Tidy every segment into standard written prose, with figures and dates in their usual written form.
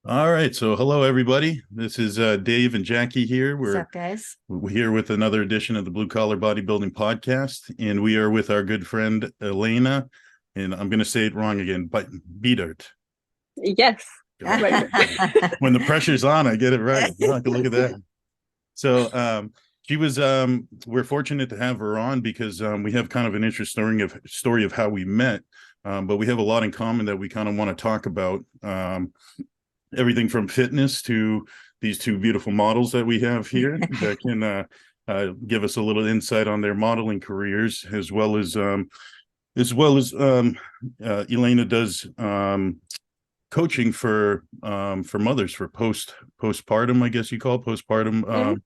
All right, so hello everybody. This is Dave and Jackie here. What's We're up, guys? here with another edition of the Blue Collar Bodybuilding podcast, and we are with our good friend Elena, and I'm going to say it wrong again, but Biedert. Yes, right. When the pressure's on, I get it right. Look at that. So she was we're fortunate to have her on because we have kind of an interesting story of how we met, but we have a lot in common that we kind of want to talk about. Everything from fitness to these two beautiful models that we have here that can give us a little insight on their modeling careers, as well as Elena does coaching for mothers for postpartum, I guess you call it, postpartum Mhm.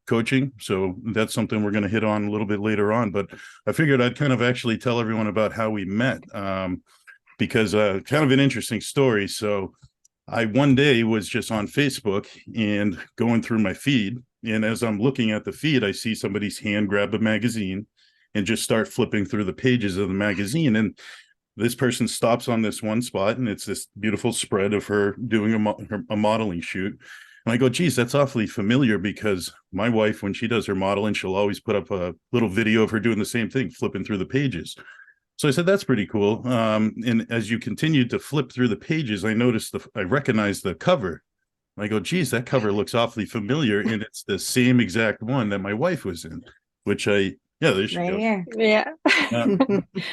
coaching. So that's something we're going to hit on a little bit later on. But I figured I'd kind of actually tell everyone about how we met, because kind of an interesting story. So I one day was just on Facebook and going through my feed. And as I'm looking at the feed, I see somebody's hand grab a magazine and just start flipping through the pages of the magazine. And this person stops on this one spot, and it's this beautiful spread of her doing a modeling shoot. And I go, geez, that's awfully familiar because my wife, when she does her modeling, she'll always put up a little video of her doing the same thing, flipping through the pages. So I said, that's pretty cool. And as you continued to flip through the pages, I recognized the cover. I go, geez, that cover looks awfully familiar. And it's the same exact one that my wife was in, yeah, there she Right goes. here. Yeah. Uh,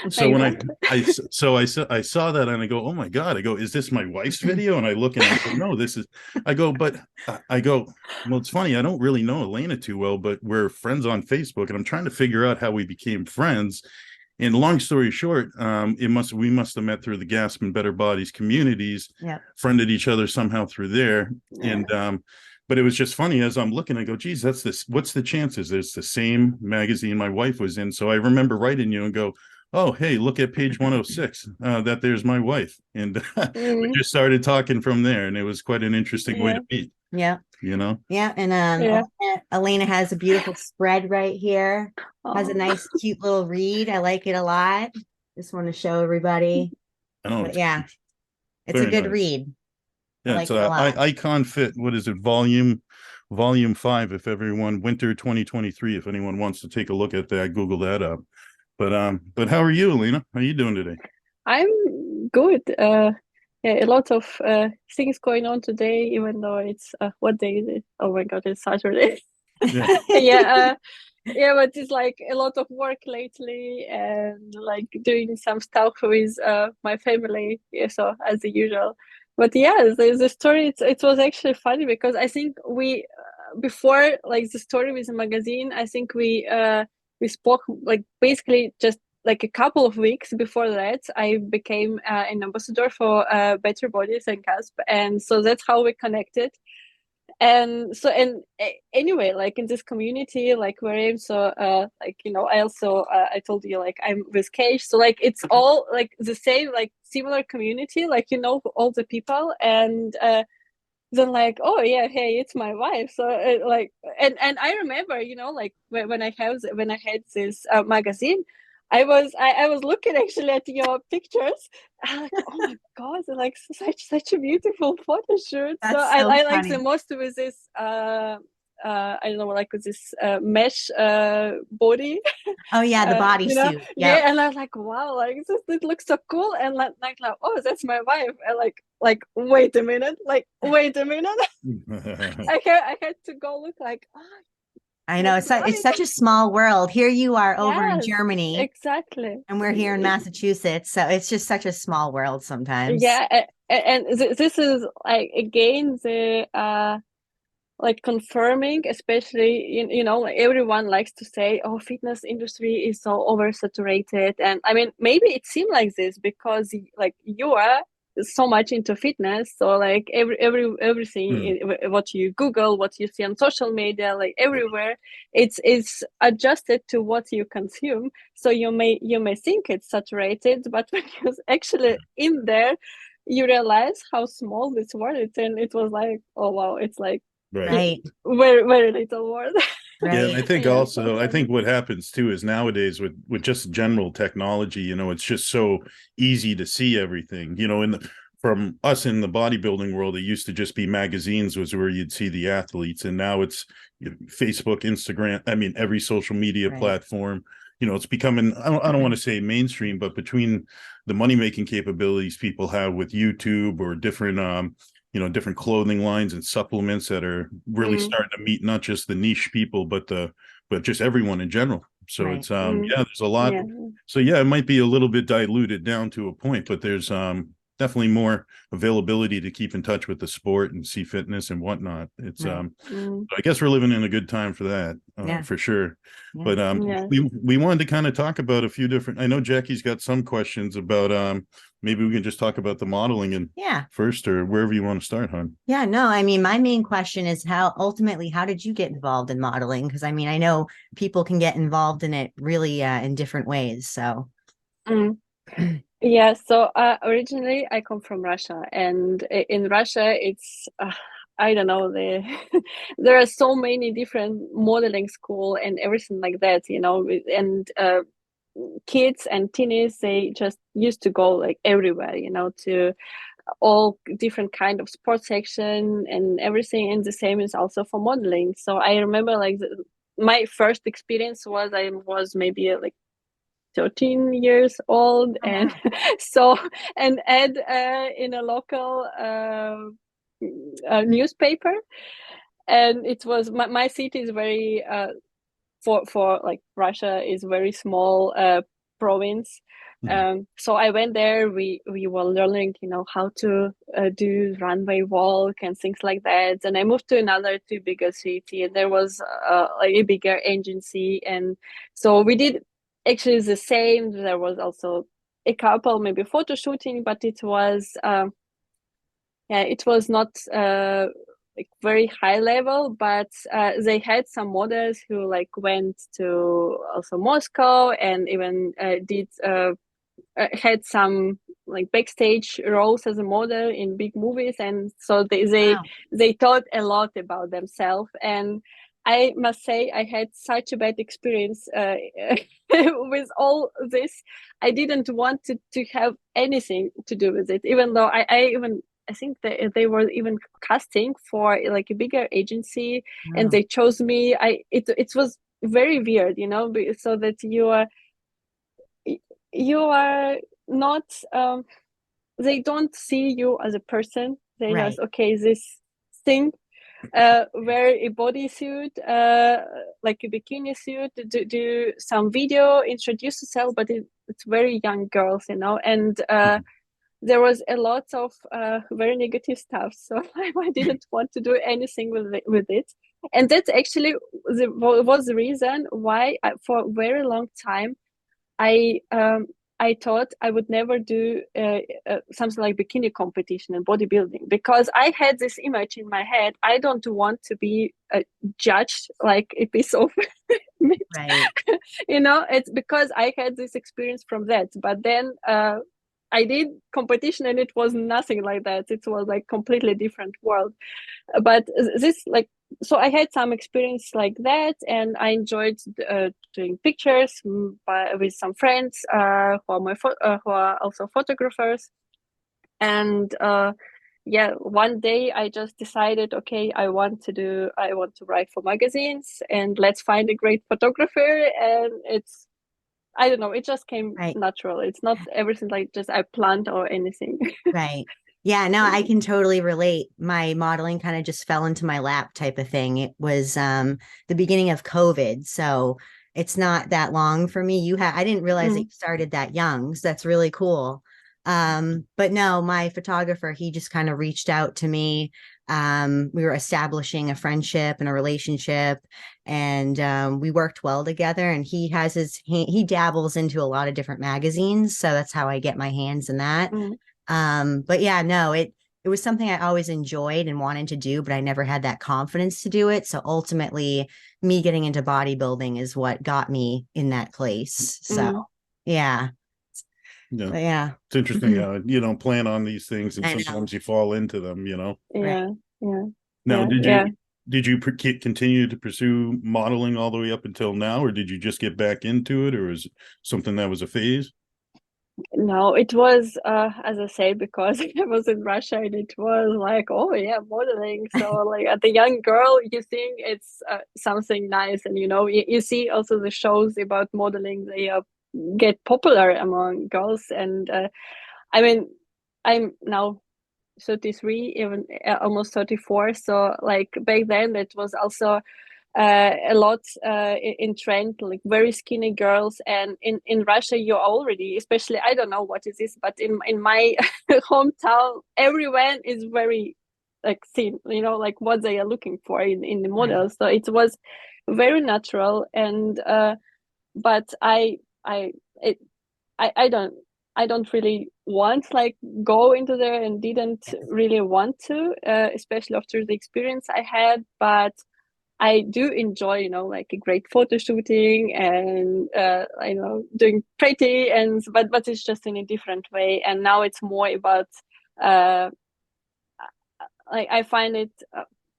so when Exactly. I saw that and I go, oh my God, I go, is this my wife's video? And I look and I go, no, I go, well, it's funny. I don't really know Elena too well, but we're friends on Facebook and I'm trying to figure out how we became friends. And long story short, we must have met through the Gasp and Better Bodies communities, Yeah. friended each other somehow through there. Yeah. And but it was just funny as I'm looking, I go, geez, that's this. What's the chances? There's the same magazine my wife was in. So I remember writing you and go, oh, hey, look at page 106. That there's my wife. And we Mm, just started talking from there. And it was quite an interesting way yeah. to meet, Yeah. you know? Yeah. And Yeah. Elena has a beautiful spread right here. Has a Oh, nice, cute little read. I like it a lot. Just want to show everybody. I know But it's yeah, it's a very good nice. read. I Yeah, it's like it a lot. Icon Fit. What is it? Volume 5. If everyone winter 2023. If anyone wants to take a look at that, Google that up. But how are you, Alina? How are you doing today? I'm good. Yeah, a lot of things going on today, even though it's what day is it? Oh my God, it's Saturday. Yeah, Yeah, yeah, but it's like a lot of work lately and like doing some stuff with my family. Yeah, so as usual. But yeah, the story it was actually funny because I think we before like the story with the magazine, I think we spoke like basically just like a couple of weeks before that. I became an ambassador for Better Bodies and Gasp, and so that's how we connected. And so anyway, like in this community like where I'm, so like I also I told you like I'm with Cage, so like it's all like the same, like similar community, like all the people. And then like, oh yeah, hey, it's my wife. So like, and I remember, like when I had this magazine, I was looking actually at your pictures. I'm like, oh my God, like such a beautiful photo shoot. So That's so I like the funny. most with this I don't know, like with this mesh body. Oh yeah, the bodysuit. Yep. Yeah, and I was like, wow, like this it looks so cool. And like oh, that's my wife. And wait a minute, I had to go look like, oh, I know that's it's right. such a small world. Here you are over in Yes, Germany, exactly. and we're here in Massachusetts. So it's just such a small world sometimes. Yeah, and this is like again the like confirming, especially like everyone likes to say, oh, fitness industry is so oversaturated. And I mean, maybe it seemed like this because like you are so much into fitness, so like everything Hmm. what you Google, what you see on social media, like everywhere, it's adjusted to what you consume. So you may think it's saturated, but when you're actually in there, you realize how small this world is. And it was like, oh wow, it's like Right. Right. very very little word. Yeah, and I Right. think Yeah, so also, I think funny. what happens too is nowadays with just general technology, it's just so easy to see everything. In the from us in the bodybuilding world, it used to just be magazines was where you'd see the athletes, and now it's Facebook, Instagram. I mean, every social media platform. It's becoming, I don't want to say mainstream, but between the money-making capabilities people have with YouTube or different, different clothing lines and supplements that are really starting to meet not just the niche people, but just everyone in general. So it's, there's a lot. Yeah. So yeah, it might be a little bit diluted down to a point, but there's, definitely more availability to keep in touch with the sport and see fitness and whatnot. It's I guess we're living in a good time for that, for sure. But we wanted to kind of talk about a few different. I know Jackie's got some questions about maybe we can just talk about the modeling and first, or wherever you want to start, hon. Yeah, no, I mean, my main question is how did you get involved in modeling? Because I mean, I know people can get involved in it really in different ways. So yeah, so originally I come from Russia, and in Russia it's I don't know, there are so many different modeling school and everything like that, and kids and teenies, they just used to go like everywhere, to all different kind of sports section and everything, and the same is also for modeling. So I remember like my first experience was I was maybe like 13 years old, and so an ad in a local newspaper, and it was my city is very for like Russia is very small province. So I went there. We were learning, how to do runway walk and things like that. And I moved to another two bigger city, and there was a bigger agency, and so we did actually the same. There was also a couple maybe photo shooting, but it was it was not like very high level, but they had some models who like went to also Moscow and even did had some like backstage roles as a model in big movies, and so they thought a lot about themselves. And I must say I had such a bad experience with all this. I didn't want to have anything to do with it, even though I think that they were even casting for like a bigger agency, and they chose me. It was very weird, so that you are not they don't see you as a person. They just this thing, wear a bodysuit, like a bikini suit, do some video, introduce yourself, but it's very young girls, and there was a lot of very negative stuff, so I didn't want to do anything with it. And that's actually was the reason why for a very long time I thought I would never do something like bikini competition and bodybuilding, because I had this image in my head. I don't want to be judged like a piece of meat. It's because I had this experience from that. But then I did competition, and it was nothing like that. It was like completely different world. But this like, so I had some experience like that, and I enjoyed doing pictures with some friends who are also photographers. And one day I just decided, okay, I want to write for magazines, and let's find a great photographer. And I don't know, it just came natural. It's not everything like just I planned or anything. Right. Yeah, no, I can totally relate. My modeling kind of just fell into my lap type of thing. It was the beginning of COVID, so it's not that long for me. I didn't realize that you started that young, so that's really cool. But no, my photographer, he just kind of reached out to me. We were establishing a friendship and a relationship, and we worked well together. And he dabbles into a lot of different magazines, so that's how I get my hands in that. But yeah, no, it was something I always enjoyed and wanted to do, but I never had that confidence to do it. So ultimately, me getting into bodybuilding is what got me in that place. So yeah. Yeah. It's interesting how you don't plan on these things, and sometimes you fall into them, Yeah. Now, did you continue to pursue modeling all the way up until now, or did you just get back into it, or is it something that was a phase? No, it was as I say, because I was in Russia and it was like, oh yeah, modeling. So like at a young girl, you think it's something nice, and you see also the shows about modeling. They get popular among girls, and I mean, I'm now 33, even almost 34. So like back then, it was also a lot in trend, like very skinny girls. And in Russia, you're already, especially, I don't know what it is, but in my hometown, everyone is very like thin, like what they are looking for in the Right. models. So it was very natural. And but I it I don't really want like go into there, and didn't really want to, especially after the experience I had. But I do enjoy, like a great photo shooting, and doing pretty, and but it's just in a different way. And now it's more about uh, like I find it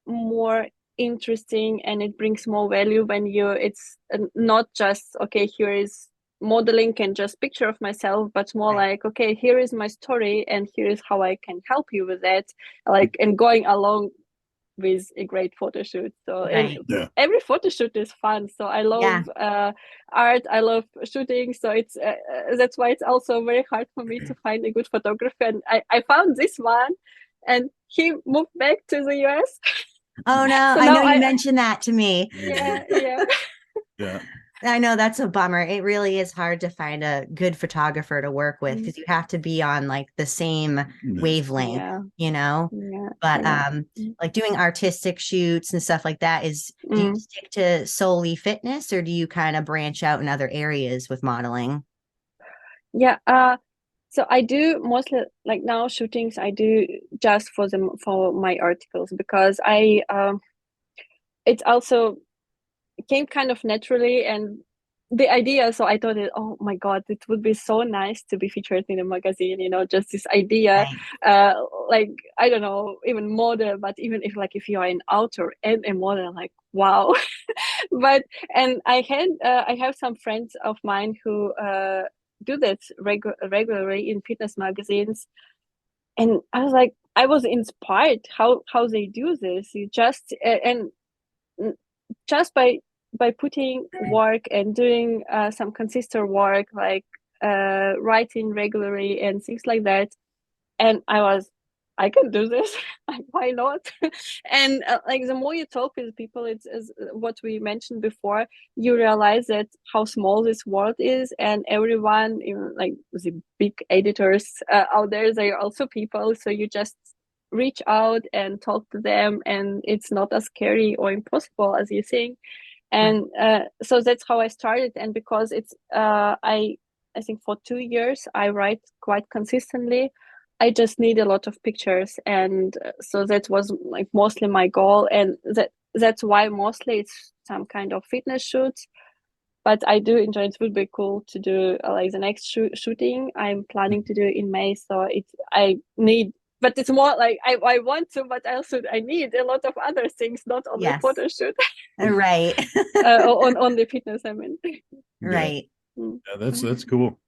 more interesting, and it brings more value when it's not just okay, here is modeling and just picture of myself, but more Right. like okay, here is my story, and here is how I can help you with that, like, and going along with a great photo shoot. So, and Right. Yeah. every photo shoot is fun. So I Yeah. love art. I love shooting. So it's that's why it's also very hard for me to find a good photographer. And I found this one, and he moved back to the US. Oh no, So I know now you mentioned that to me. yeah. Yeah. I know that's a bummer. It really is hard to find a good photographer to work with Mm, because you have to be on like the same Yeah. wavelength, yeah, you know? yeah, But yeah. Mm. like doing artistic shoots and stuff like that do you Mm. stick to solely fitness or do you kind of branch out in other areas with modeling? Yeah. So I do mostly, like, now shootings I do just for my articles, because I it also came kind of naturally, and the idea, so I thought oh my god, it would be so nice to be featured in a magazine, just this idea, Right. uh like, I don't know, even model, but even if you are an author and a model, like, wow. But and I have some friends of mine who do that regularly in fitness magazines, and I was like, I was inspired how they do this. You just and just by putting work and doing some consistent work, like writing regularly and things like that. And I can do this. Like, why not? And like, the more you talk with people, it's as what we mentioned before, you realize that how small this world is, and everyone, even like the big editors out there, they are also people. So you just reach out and talk to them, and it's not as scary or impossible as you think. Right. And so that's how I started. And because it's I think for 2 years I write quite consistently, I just need a lot of pictures. And so that was like mostly my goal, and that's why mostly it's some kind of fitness shoots. But I do enjoy it. Would be cool to do like the next shooting I'm planning to do in May. So it's I need, but it's more like I want to, but I need a lot of other things, not only Yes. photo shoot. Right. On the fitness, I mean. Yeah. Right. Mm. Yeah, that's cool.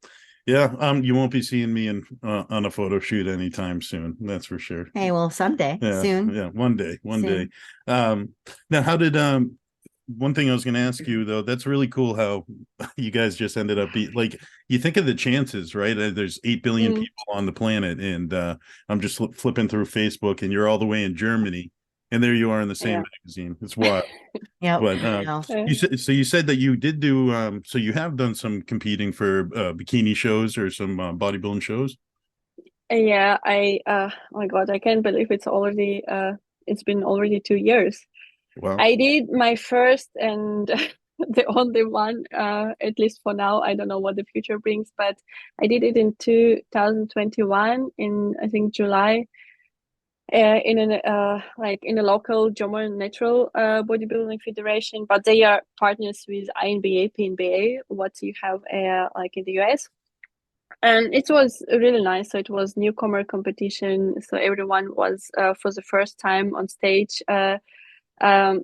Yeah, you won't be seeing me in on a photo shoot anytime soon. That's for sure. Hey, well, someday, Yeah, soon, yeah, one day, one day. soon. Now, how did one thing I was going to ask you though, that's really cool how you guys just ended up like, you think of the chances, right? There's 8 billion Mm. people on the planet, and I'm just flipping through Facebook, and you're all the way in Germany, and there you are in the same Yeah. magazine. It's wild. Yep. But I know. you said that you did do so you have done some competing for bikini shows or some bodybuilding shows. Yeah, I oh my God, I can't believe it's been already 2 years. Wow. I did my first and the only one, at least for now. I don't know what the future brings, but I did it in 2021, in I think July, in an like in a local German natural bodybuilding federation. But they are partners with INBA, PNBA, what you have like in the US. And it was really nice. So it was newcomer competition. So everyone was for the first time on stage. Um,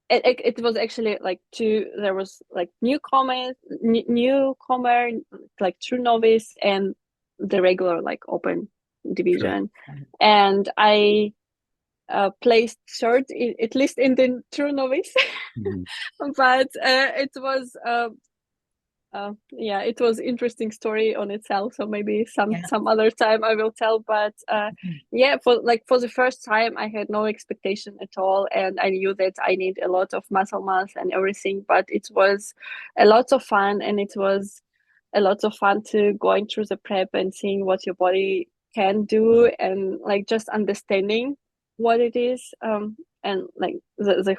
it was actually like there was like newcomer, like true novice, and the regular like open division. And I placed third, at least in the true novice. But it was it was interesting story on itself. So maybe some other time I will tell. But for the first time I had no expectation at all, and I knew that I need a lot of muscle mass and everything. But it was a lot of fun, and it was a lot of fun to going through the prep and seeing what your body can do, and like just understanding what it is, and like the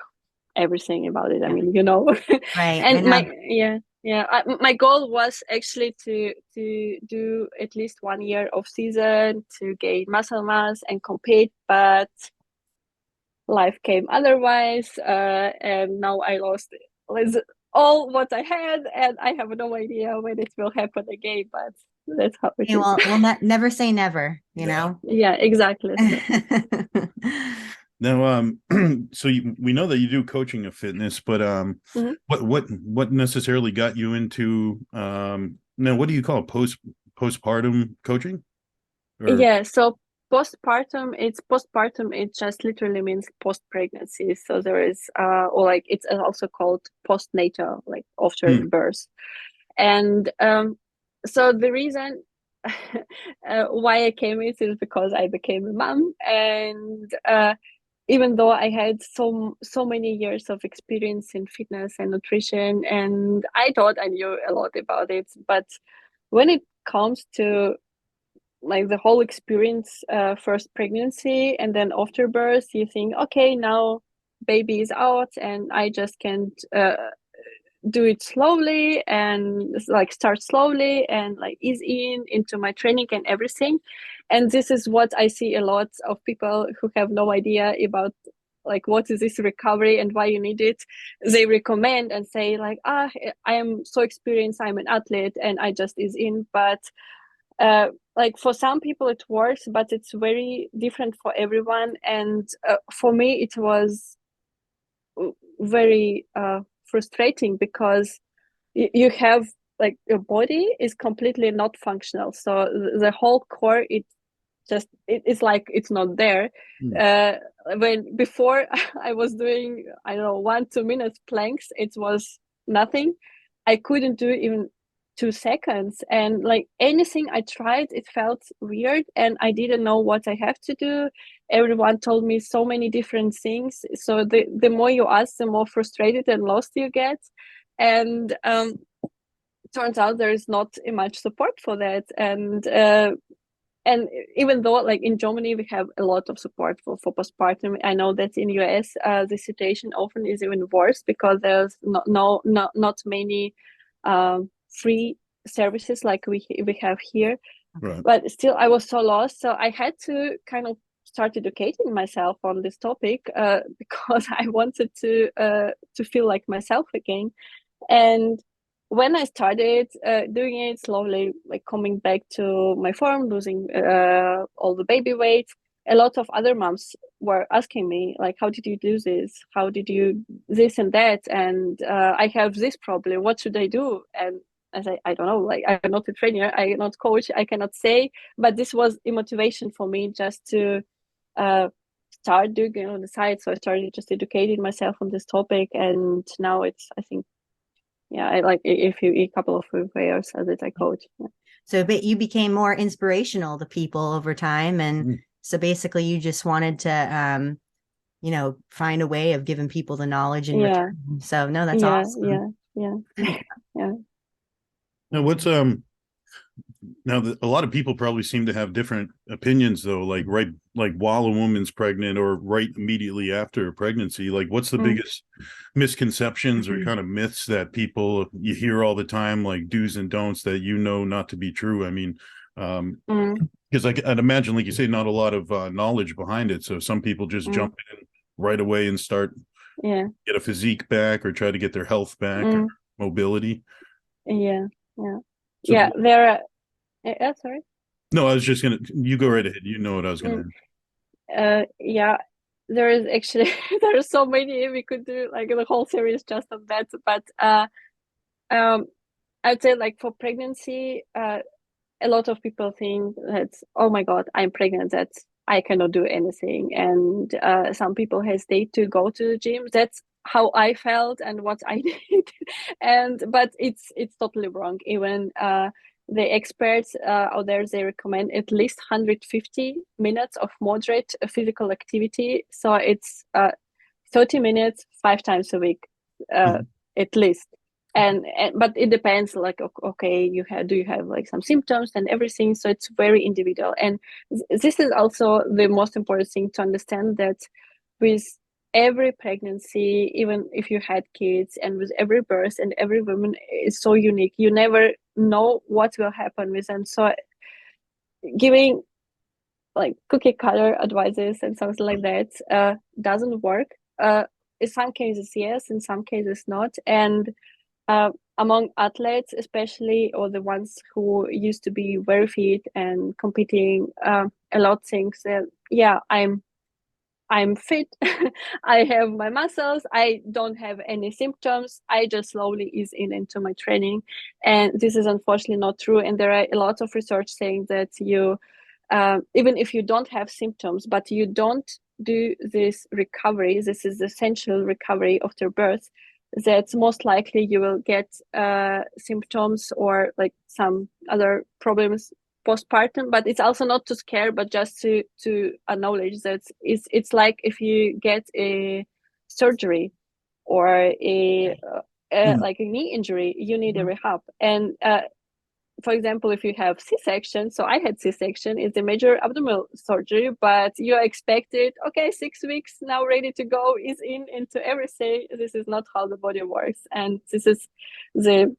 everything about it. I mean, Right. and my goal was actually to do at least 1 year of season to gain muscle mass and compete, but life came otherwise, and now I lost all what I had, and I have no idea when it will happen again. But that's how it is. Well, we'll never say never, Yeah, exactly. Now, so we know that you do coaching of fitness, but what necessarily got you into now? What do you call it? Postpartum coaching? Yeah, so postpartum. It just literally means post pregnancy. So there is, or like it's also called postnatal, like after birth, and so the reason why I came is because I became a mom, and even though I had so many years of experience in fitness and nutrition, and I thought I knew a lot about it, but when it comes to like the whole experience, first pregnancy and then after birth, you think, okay, now baby is out and I just can't do it slowly and like start slowly and like ease into my training and everything. And this is what I see a lot of people who have no idea about like what is this recovery and why you need it. They recommend and say like, I am so experienced, I'm an athlete and I just ease in. But like for some people it works, but it's very different for everyone. And for me it was very frustrating because you have like your body is completely not functional, so the whole core it's like it's not there. When before I was doing, I don't know, 1-2 minutes planks, it was nothing. I couldn't do even 2 seconds, and like anything I tried it felt weird and I didn't know what I have to do. Everyone told me so many different things, so the more you ask, the more frustrated and lost you get. And turns out there is not much support for that. And even though like in Germany we have a lot of support for postpartum, I know that in US the situation often is even worse because there's not many free services like we have here. Right. But still I was so lost, so I had to kind of start educating myself on this topic because I wanted to feel like myself again. And when I started doing it slowly, like coming back to my form, losing all the baby weight, a lot of other moms were asking me, like, how did you do this? How did you this and that? And I have this problem. What should I do? And I say, I don't know. Like, I'm not a trainer. I'm not coach. I cannot say. But this was a motivation for me just to start doing it on the side. So I started just educating myself on this topic. And now it's, I think, I like a couple of years as it I coach. Yeah. So but you became more inspirational to people over time, and so basically you just wanted to find a way of giving people the knowledge and return. So no, that's awesome. Yeah. Now what's a lot of people probably seem to have different opinions though, like while a woman's pregnant or right immediately after a pregnancy, like what's the biggest misconceptions or kind of myths that you hear all the time, like do's and don'ts that not to be true? I mean, because I'd imagine, like you say, not a lot of knowledge behind it, so some people just jump in right away and start get a physique back or try to get their health back or mobility. There are sorry. No, I was just you go right ahead. You know what I was gonna There is actually there are so many we could do, like the whole series just on that. But I'd say like for pregnancy, a lot of people think that, oh my God, I'm pregnant, that I cannot do anything. And some people hesitate to go to the gym. That's how I felt and what I did. But it's totally wrong. Even the experts out there, they recommend at least 150 minutes of moderate physical activity. So it's 30 minutes, 5 times a week, at least. And but it depends, like, okay, do you have like some symptoms and everything? So it's very individual. And this is also the most important thing to understand, that with every pregnancy, even if you had kids, and with every birth, and every woman is so unique, you never know what will happen with them. So giving like cookie cutter advices and something like that doesn't work. In some cases yes, in some cases not. And among athletes especially, or the ones who used to be very fit and competing a lot, things that, yeah, I'm fit, I have my muscles, I don't have any symptoms, I just slowly ease into my training. And this is unfortunately not true. And there are a lot of research saying that you, even if you don't have symptoms, but you don't do this recovery, this is essential recovery after birth, that's most likely you will get symptoms or like some other problems postpartum. But it's also not to scare, but just to acknowledge that it's like if you get a surgery or a like a knee injury, you need a rehab. And for example, if you have C-section, so I had C-section, it's a major abdominal surgery, but you are expected, okay, 6 weeks now ready to go, is into everything. This is not how the body works. And this is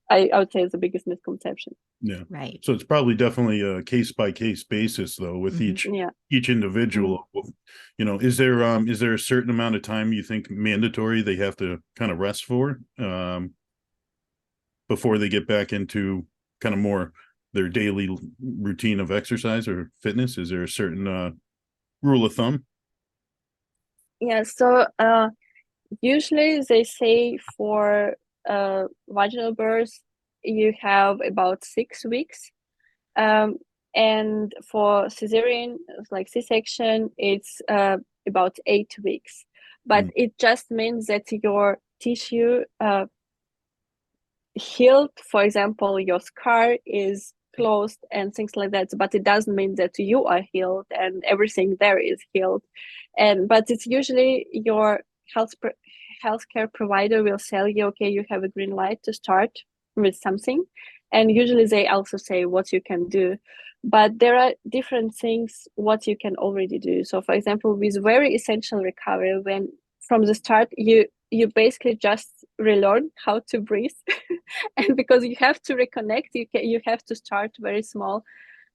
I would say the biggest misconception. Yeah. Right. So it's probably definitely a case by case basis though, with each individual. You know, is there a certain amount of time you think mandatory they have to kind of rest for before they get back into kind of more their daily routine of exercise or fitness? Is there a certain rule of thumb? Yeah, so usually they say for vaginal birth you have about 6 weeks, and for cesarean, like C-section, it's about 8 weeks. But it just means that your tissue healed. For example, your scar is closed and things like that, but it doesn't mean that you are healed and everything there is healed. But it's usually your healthcare provider will tell you, okay, you have a green light to start with something, and usually they also say what you can do. But there are different things what you can already do. So for example, with very essential recovery, when from the start you basically just relearn how to breathe and because you have to reconnect, you have to start very small.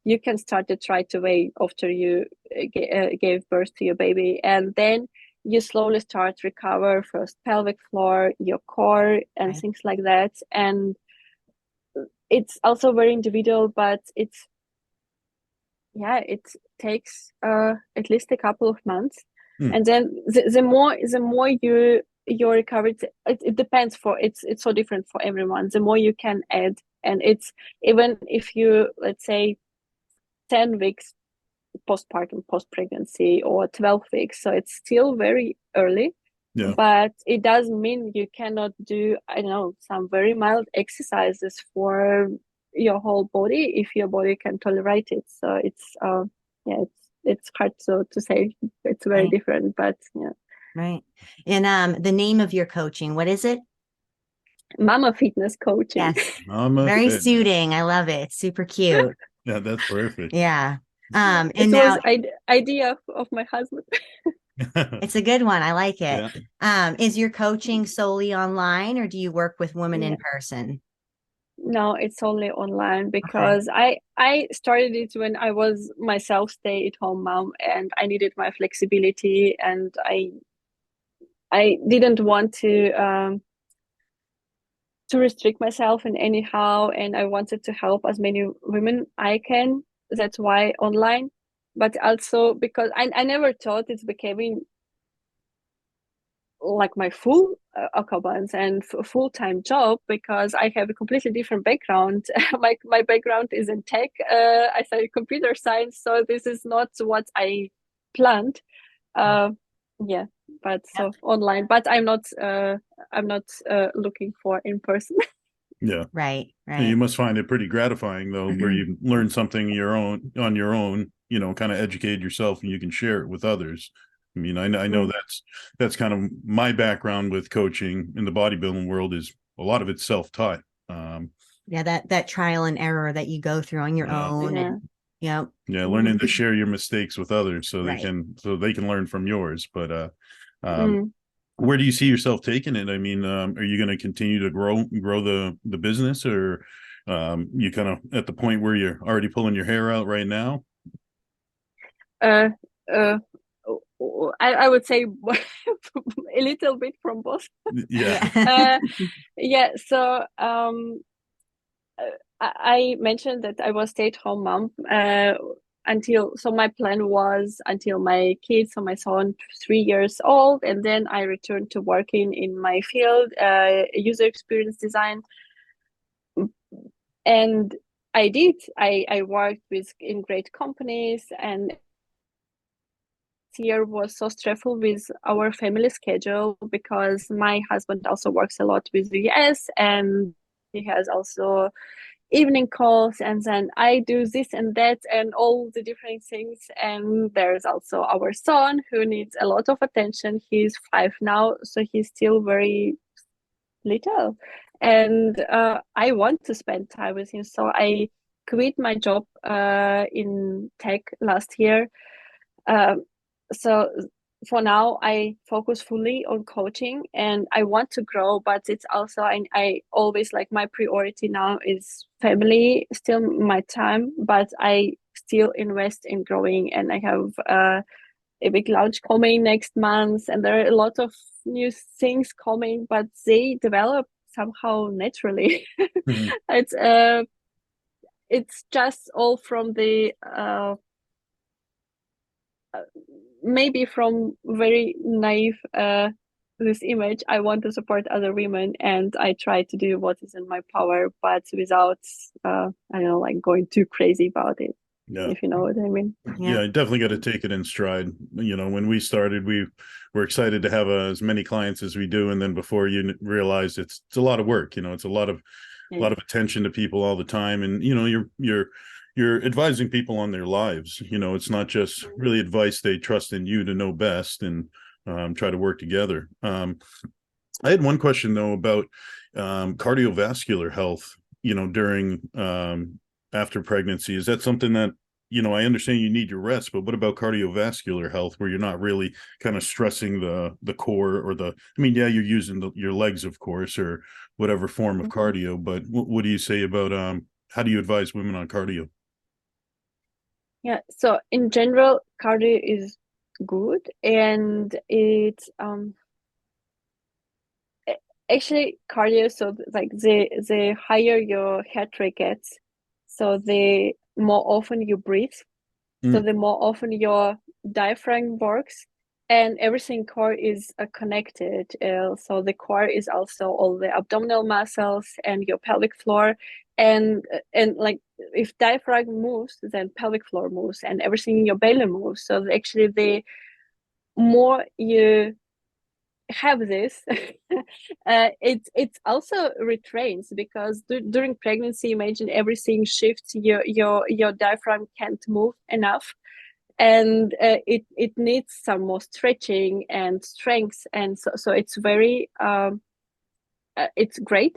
You can start it right away after you gave birth to your baby, and then you slowly start recover first pelvic floor, your core, and things like that. And it's also very individual, but it takes at least a couple of months. And then the more you recover, it depends, it's so different for everyone. The more you can add, and it's even if you, let's say, 10 weeks postpartum, post pregnancy, or 12 weeks, so it's still very early. But it doesn't mean you cannot do, I don't know, some very mild exercises for your whole body if your body can tolerate it. So it's it's hard to say. It's very different, but yeah. Right. And the name of your coaching, what is it? Mama Fitness Coaching. Yes. Mama Very Fitness. suiting. I love it. It's super cute. Yeah, that's perfect. Yeah. And it now was idea of my husband. it's a good one. I like it. Yeah. Is your coaching solely online, or do you work with women in person? No, it's only online because I started it when I was myself stay-at-home mom, and I needed my flexibility, and I didn't want to restrict myself in anyhow, and I wanted to help as many women I can. That's why online, but also because I never thought it's becoming like my full occupants and full-time job, because I have a completely different background. My background is in tech. I studied computer science, so this is not what I planned. Yeah, but so online, but I'm not looking for in person. Yeah. Right. You must find it pretty gratifying though, where you learn something on your own, kind of educate yourself and you can share it with others. I mean, I know that's kind of my background with coaching in the bodybuilding world, is a lot of it's self-taught. Yeah, that trial and error that you go through on your own. Yeah. And, yep. Learning to share your mistakes with others so Right. they can learn from yours. But where do you see yourself taking it? I mean, are you going to continue to grow the business, or you kind of at the point where you're already pulling your hair out right now? I would say a little bit from both. Yeah. Yeah. So I mentioned that I was stay-at-home mom so my plan was until my kids, so my son 3 years old, and then I returned to working in my field, user experience design. And I did. I worked in great companies, and this year was so stressful with our family schedule because my husband also works a lot with the US, and he has also evening calls, and then I do this and that and all the different things. And there's also our son who needs a lot of attention. He's 5 now, so he's still very little, and I want to spend time with him. So I quit my job in tech last year. So for now, I focus fully on coaching, and I want to grow, but it's also I always, like, my priority now is family, still my time, but I still invest in growing, and I have a big launch coming next month, and there are a lot of new things coming, but they develop somehow naturally. It's just all from the maybe from very naive this image. I want to support other women, and I try to do what is in my power, but without I don't know, like, going too crazy about it. Yeah. If you know what I mean. Yeah, I definitely got to take it in stride. When we started, we were excited to have as many clients as we do, and then before you realize it's a lot of work. It's a lot of attention to people all the time, and you're advising people on their lives. It's not just really advice. They trust in you to know best and try to work together. I had one question though about cardiovascular health. During after pregnancy, is that something that I understand you need your rest, but what about cardiovascular health, where you're not really kind of stressing the core or you're using your legs, of course, or whatever form of cardio, but what do you say about how do you advise women on cardio? Yeah, so in general, cardio is good, and it's actually cardio. So like the higher your heart rate gets, so the more often you breathe, so the more often your diaphragm works, and everything core is connected. So the core is also all the abdominal muscles and your pelvic floor, and like, if diaphragm moves, then pelvic floor moves, and everything in your belly moves. So actually, the more you have this, it's also retrains, because during pregnancy, imagine everything shifts. Your diaphragm can't move enough, and it needs some more stretching and strength, and so it's very it's great.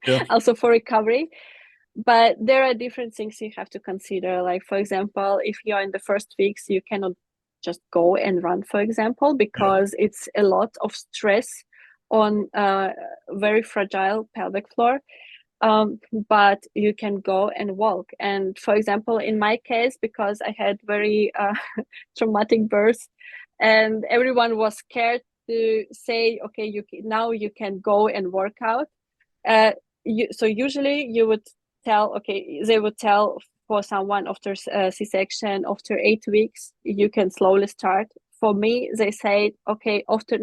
Yeah. Also for recovery. But there are different things you have to consider. Like, for example, if you're in the first weeks, you cannot just go and run, for example, because it's a lot of stress on very fragile pelvic floor. But you can go and walk. And for example, in my case, because I had very traumatic birth, and everyone was scared to say, okay, now you can go and work out. So usually you would they would tell for someone after C-section, after 8 weeks, you can slowly start. For me, they say, okay, after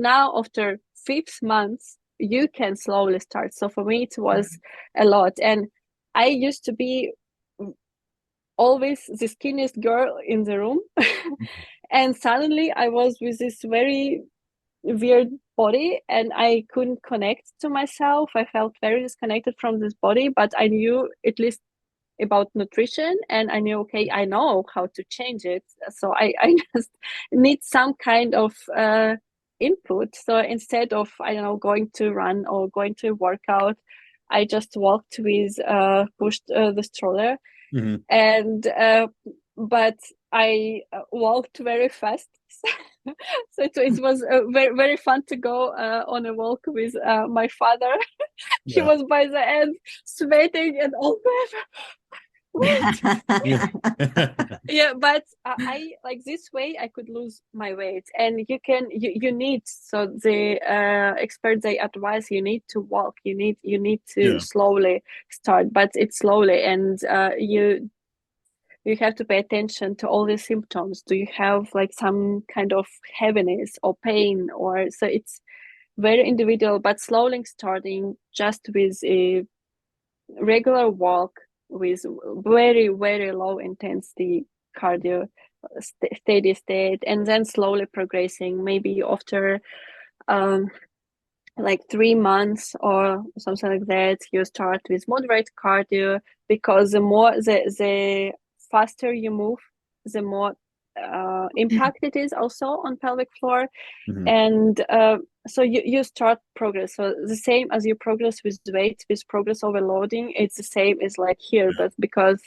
fifth month, you can slowly start. So for me, it was a lot. And I used to be always the skinniest girl in the room. And suddenly I was with this very weird body and I couldn't connect to myself. I felt very disconnected from this body, but I knew at least about nutrition and I knew, okay, I know how to change it. So I just need some kind of input. So instead of, I don't know, going to run or going to workout, I just walked with, pushed the stroller. Mm-hmm. And but I walked very fast. So it was very, very fun to go on a walk with my father. He was by the end sweating and all yeah, but I like this way I could lose my weight. And you need, so the experts, they advise you need to walk, you need to slowly start, but it's slowly. And you have to pay attention to all the symptoms. Do you have like some kind of heaviness or pain, or so it's very individual, but slowly starting just with a regular walk with very, very low intensity cardio, steady state, and then slowly progressing. Maybe after like 3 months or something like that, you start with moderate cardio, because the more the faster you move, the more impact it is also on pelvic floor. Mm-hmm. And so you start progress. So the same as you progress with weight, with progress overloading, it's the same as like here, but because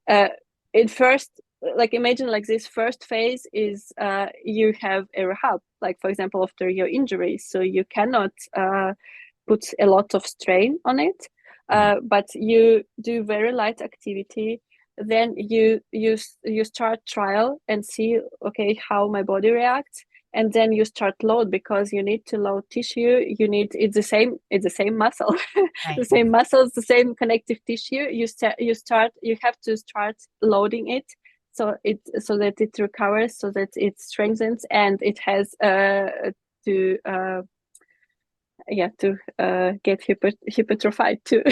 in first, like imagine like this first phase is you have a rehab, like for example after your injury, so you cannot put a lot of strain on it, but you do very light activity. Then you start trial and see, okay, how my body reacts, and then you start load, because you need to load tissue. It's the same muscle. Right. The same muscles, the same connective tissue. You have to start loading it, so that it recovers, so that it strengthens, and it has to get hypertrophied too.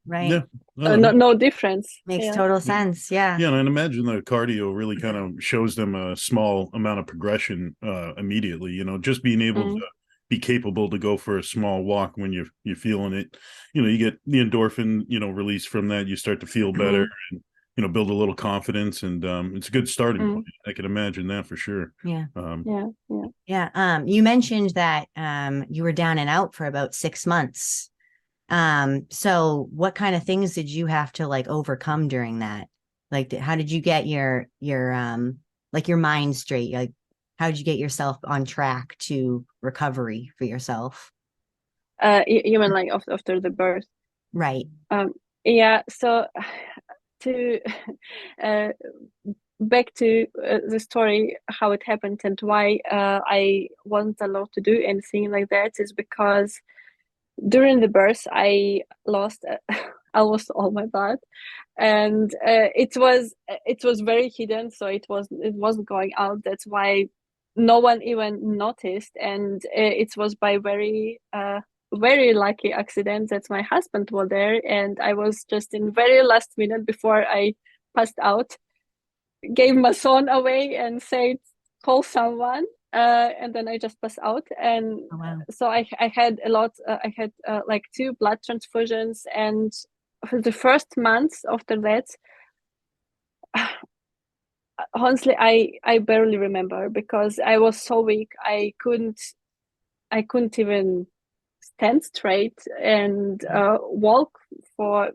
Right. Yeah. No difference. Makes total sense. Yeah. Yeah, and I imagine the cardio really kind of shows them a small amount of progression immediately. Just being able to be capable to go for a small walk when you're feeling it. You get the endorphin, release from that. You start to feel better and build a little confidence, and it's a good starting point. I can imagine that for sure. Yeah. Yeah. You mentioned that you were down and out for about 6 months. So what kind of things did you have to like overcome during that? Like, how did you get your like your mind straight? Like, how did you get yourself on track to recovery for yourself? You mean like after the birth? Right. Yeah. So to back to the story, how it happened and why I wasn't allowed to do anything like that, is because during the birth I lost almost all my blood, and it was very hidden, so it wasn't going out. That's why no one even noticed, and it was by very very lucky accident that my husband was there, and I was just in very last minute before I passed out, gave my son away and said, call someone, and then I just passed out. And so I had a lot, I had like 2 blood transfusions, and for the first months after that, honestly, I barely remember, because I was so weak. I couldn't even stand straight and walk for,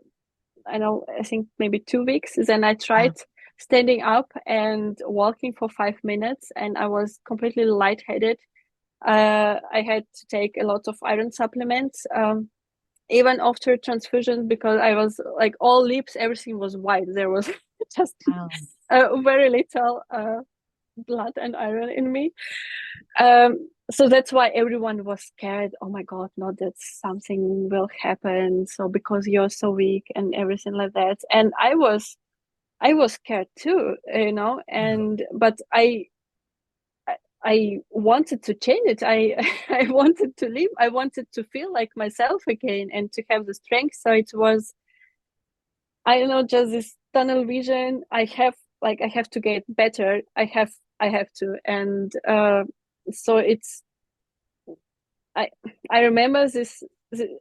I think maybe 2 weeks. Then I tried standing up and walking for 5 minutes, and I was completely lightheaded. I had to take a lot of iron supplements, even after transfusion, because I was like all lips, everything was white. There was just very little blood and iron in me. So that's why everyone was scared. Oh my God, not that something will happen. So because you're so weak and everything like that. And I was scared too, and but I wanted to change it. I wanted to live. I wanted to feel like myself again and to have the strength. So it was, I don't know, just this tunnel vision. I have to get better. I have to. And so it's, I remember this,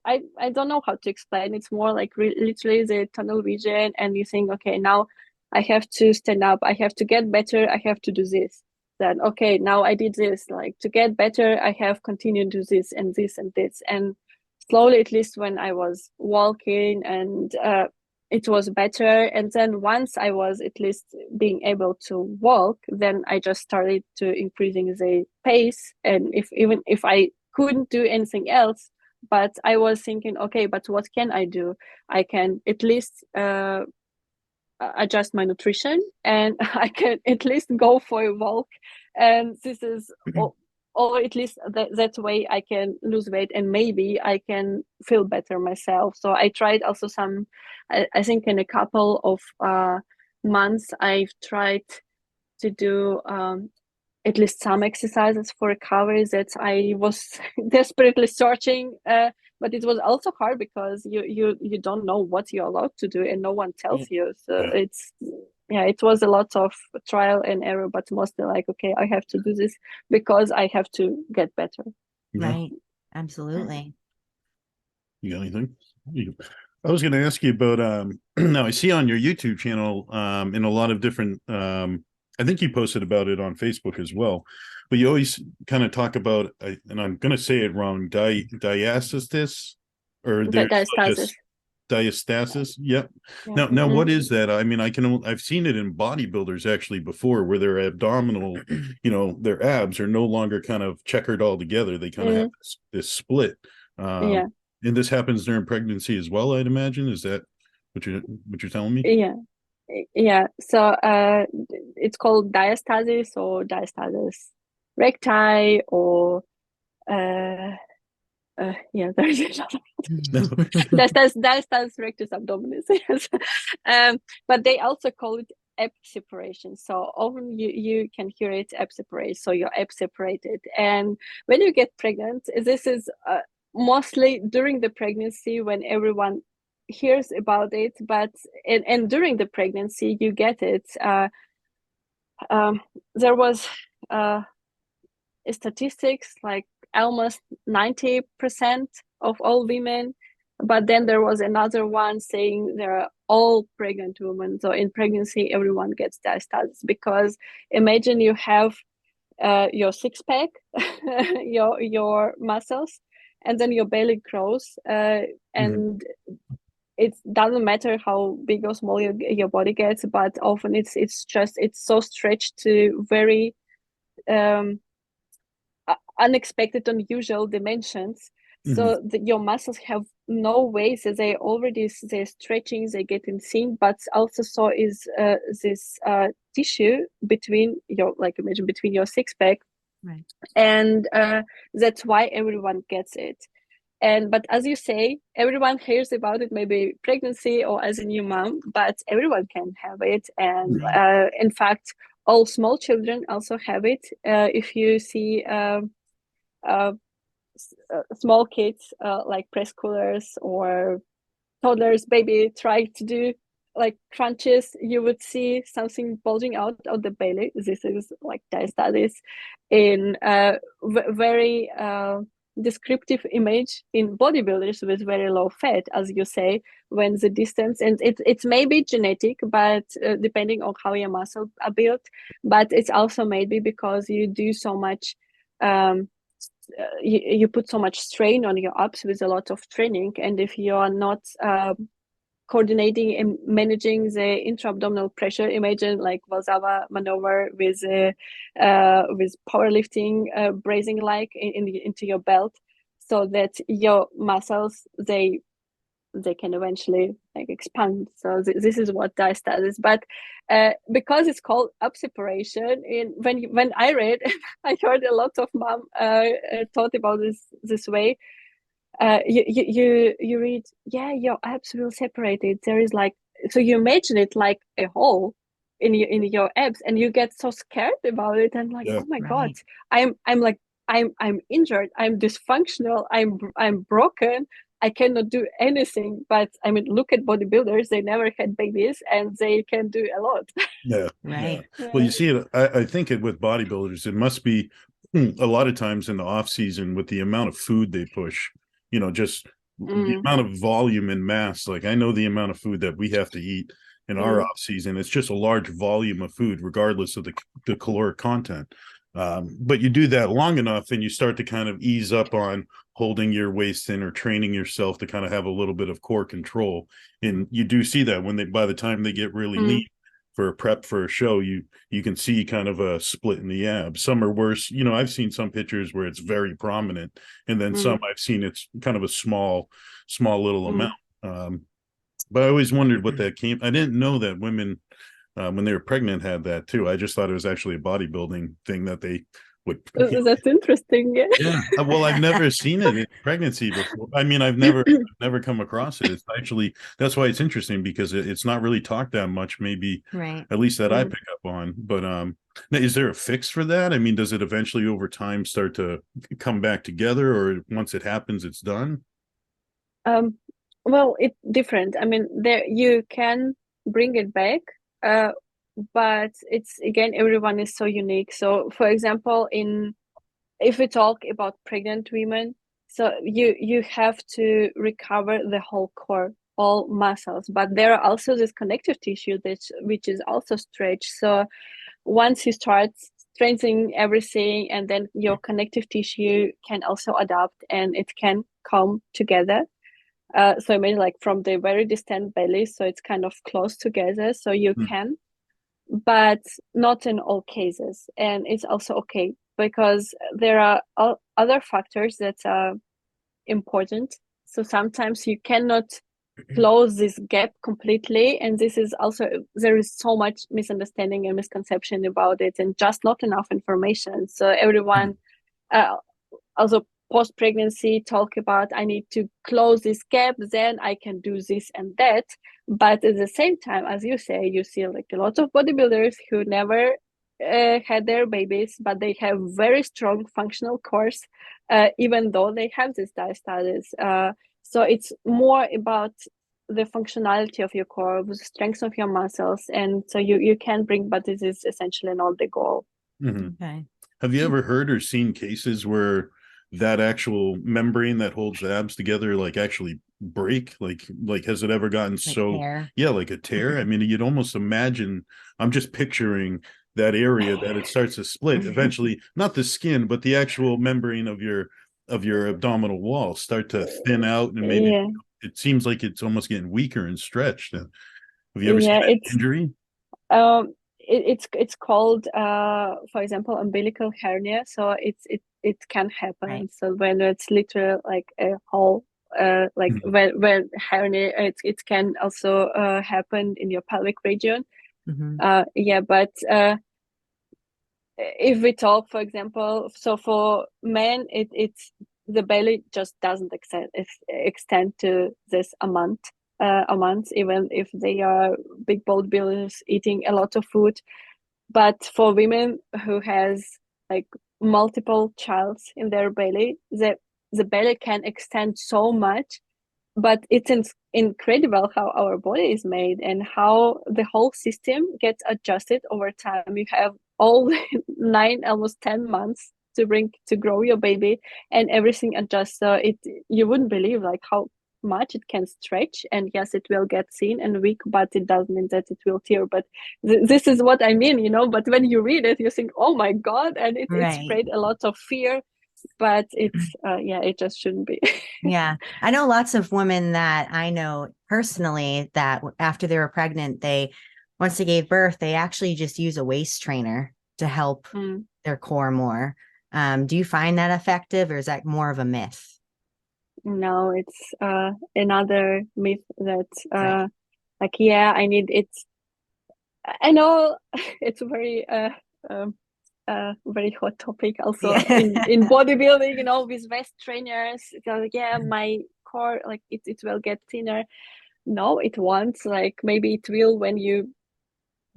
I don't know how to explain. It's more like literally the tunnel vision, and you think, okay, now I have to stand up. I have to get better. I have to do this. Then, okay, now I did this. Like, to get better, I have continued to do this and this and this. And slowly, at least when I was walking, and it was better. And then once I was at least being able to walk, then I just started to increasing the pace. And even if I couldn't do anything else, but I was thinking, okay, but what can I do? I can at least adjust my nutrition, and I can at least go for a walk. And this is, or at least that way I can lose weight, and maybe I can feel better myself. So I tried also some, I think in a couple of months, I've tried to do at least some exercises for recovery that I was desperately searching. But it was also hard because you don't know what you're allowed to do, and no one tells you. So it was a lot of trial and error, but mostly like, okay, I have to do this because I have to get better. Right. Absolutely. You got anything? I was going to ask you about now I see on your YouTube channel in a lot of different I think you posted about it on Facebook as well, but you always kind of talk about, and I'm going to say it wrong, diastasis, or there's Diastasis. Diastasis. Yep. Yeah. Now, what is that? I mean, I've seen it in bodybuilders actually before, where their abdominal, their abs are no longer kind of checkered all together. They kind of have this split. Yeah. And this happens during pregnancy as well, I'd imagine. Is that what you're telling me? Yeah. So it's called diastasis, or diastasis recti, or there's a lot of diastasis rectus abdominis. Yes. But they also call it ab separation. So often you can hear it ab separate. So you're ab separated, and when you get pregnant, this is mostly during the pregnancy when everyone hears about it, but and during the pregnancy you get it. There was statistics like almost 90% of all women, but then there was another one saying they're all pregnant women. So in pregnancy everyone gets diastasis, because imagine you have your six-pack, your muscles, and then your belly grows, and it doesn't matter how big or small your body gets, but often it's so stretched to very unexpected, unusual dimensions. So your muscles have no way, so they're stretching, they get in sync, but also so is this tissue between imagine between your six-pack, right? And that's why everyone gets it. But as you say, everyone hears about it, maybe pregnancy or as a new mom, but everyone can have it. And in fact, all small children also have it. If you see small kids like preschoolers or toddlers, baby, try to do like crunches, you would see something bulging out of the belly. This is like diastasis in very descriptive image in bodybuilders with very low fat, as you say, when the distance, and it's maybe genetic, but depending on how your muscles are built, but it's also maybe because you do so much you put so much strain on your abs with a lot of training, and if you are not coordinating and managing the intra-abdominal pressure, imagine like Valsalva maneuver with powerlifting, bracing like into your belt, so that your muscles they can eventually like expand. So this is what diastasis. But because it's called ab separation, when I read, I heard a lot of mom thought about this way. You read, yeah, your abs will separate it. There is like, so you imagine it like a hole, in your abs, and you get so scared about it, and like, Yeah. oh my God, Right. I'm like, I'm injured, I'm dysfunctional, I'm broken, I cannot do anything. But I mean, look at bodybuilders, they never had babies and they can do a lot. Yeah. Right. Well, you see it. I think it with bodybuilders, it must be a lot of times in the off season with the amount of food they push. Just the Mm, amount of volume and mass. Like I know the amount of food that we have to eat in our mm, off season. It's just a large volume of food, regardless of the caloric content. But you do that long enough, and you start to kind of ease up on holding your waist in or training yourself to kind of have a little bit of core control. And you do see that when by the time they get really lean mm, for a prep for a show, you can see kind of a split in the abs. Some are worse. I've seen some pictures where it's very prominent, and then some mm, I've seen it's kind of a small little amount. mm. Um, but I always wondered what that came. I didn't know that women, when they were pregnant, had that too. I just thought it was actually a bodybuilding thing that they would. That's interesting. Yeah. Yeah. Well, I've never seen it in pregnancy before. I mean, I've never come across it. It's actually, that's why it's interesting, because it's not really talked that much, maybe Right. at least that I Mm. pick up on. But now, is there a fix for that? I mean, does it eventually over time start to come back together, or once it happens, it's done? Um, well, it's different. I mean, there you can bring it back, uh, but it's again, everyone is so unique. So, for example, if we talk about pregnant women, so you have to recover the whole core, all muscles, but there are also this connective tissue which is also stretched. So once you start strengthening everything, and then your connective tissue can also adapt and it can come together. So I mean, like from the very distant belly, so it's kind of close together, so you Hmm. can, but not in all cases. And it's also okay, because there are other factors that are important. So sometimes you cannot close this gap completely, and this is also, there is so much misunderstanding and misconception about it, and just not enough information. So everyone, uh, also post pregnancy, talk about, I need to close this gap, then I can do this and that. But at the same time, as you say, you see like a lot of bodybuilders who never had their babies, but they have very strong functional cores, even though they have this diastasis. So it's more about the functionality of your core, the strength of your muscles, and so you can bring, but this is essentially not the goal. Mhm. Okay. Have you ever heard or seen cases where that actual membrane that holds the abs together like actually break? Like has it ever gotten Like so, hair. yeah, like a tear? I mean, you'd almost imagine, I'm just picturing that area that it starts to split eventually, not the skin, but the actual membrane of your abdominal wall start to thin out, and maybe Yeah, it seems like it's almost getting weaker and stretched. Have you ever seen yeah, an it's injury? it's called, for example, umbilical hernia. So it can Right. happen. So when it's literally like a hole, like Mhm. when hernia, it can also happen in your pelvic region. Hmm. Yeah, but if we talk, for example, so for men, it's the belly just doesn't extend to this amount, even if they are big bodybuilders eating a lot of food. But for women who has like multiple childs in their belly, the belly can extend so much. But it's incredible how our body is made and how the whole system gets adjusted over time. You have all 9, almost 10 months to grow your baby, and everything adjusts. So you wouldn't believe like how much it can stretch. And yes, it will get thin and weak, but it doesn't mean that it will tear. But this is what I mean. But when you read it, you think, oh my God, and it Right. spread a lot of fear. But it's yeah, it just shouldn't be. Yeah. I know lots of women that I know personally that after they were pregnant, once they gave birth, they actually just use a waist trainer to help Mm. their core more. Do you find that effective, or is that more of a myth? No, it's another myth that Right. like, yeah, I need it. I know it's um, very hot topic also in Yeah. bodybuilding, with waist trainers. Like, yeah, my core, like it will get thinner. No, it won't. Like maybe it will when you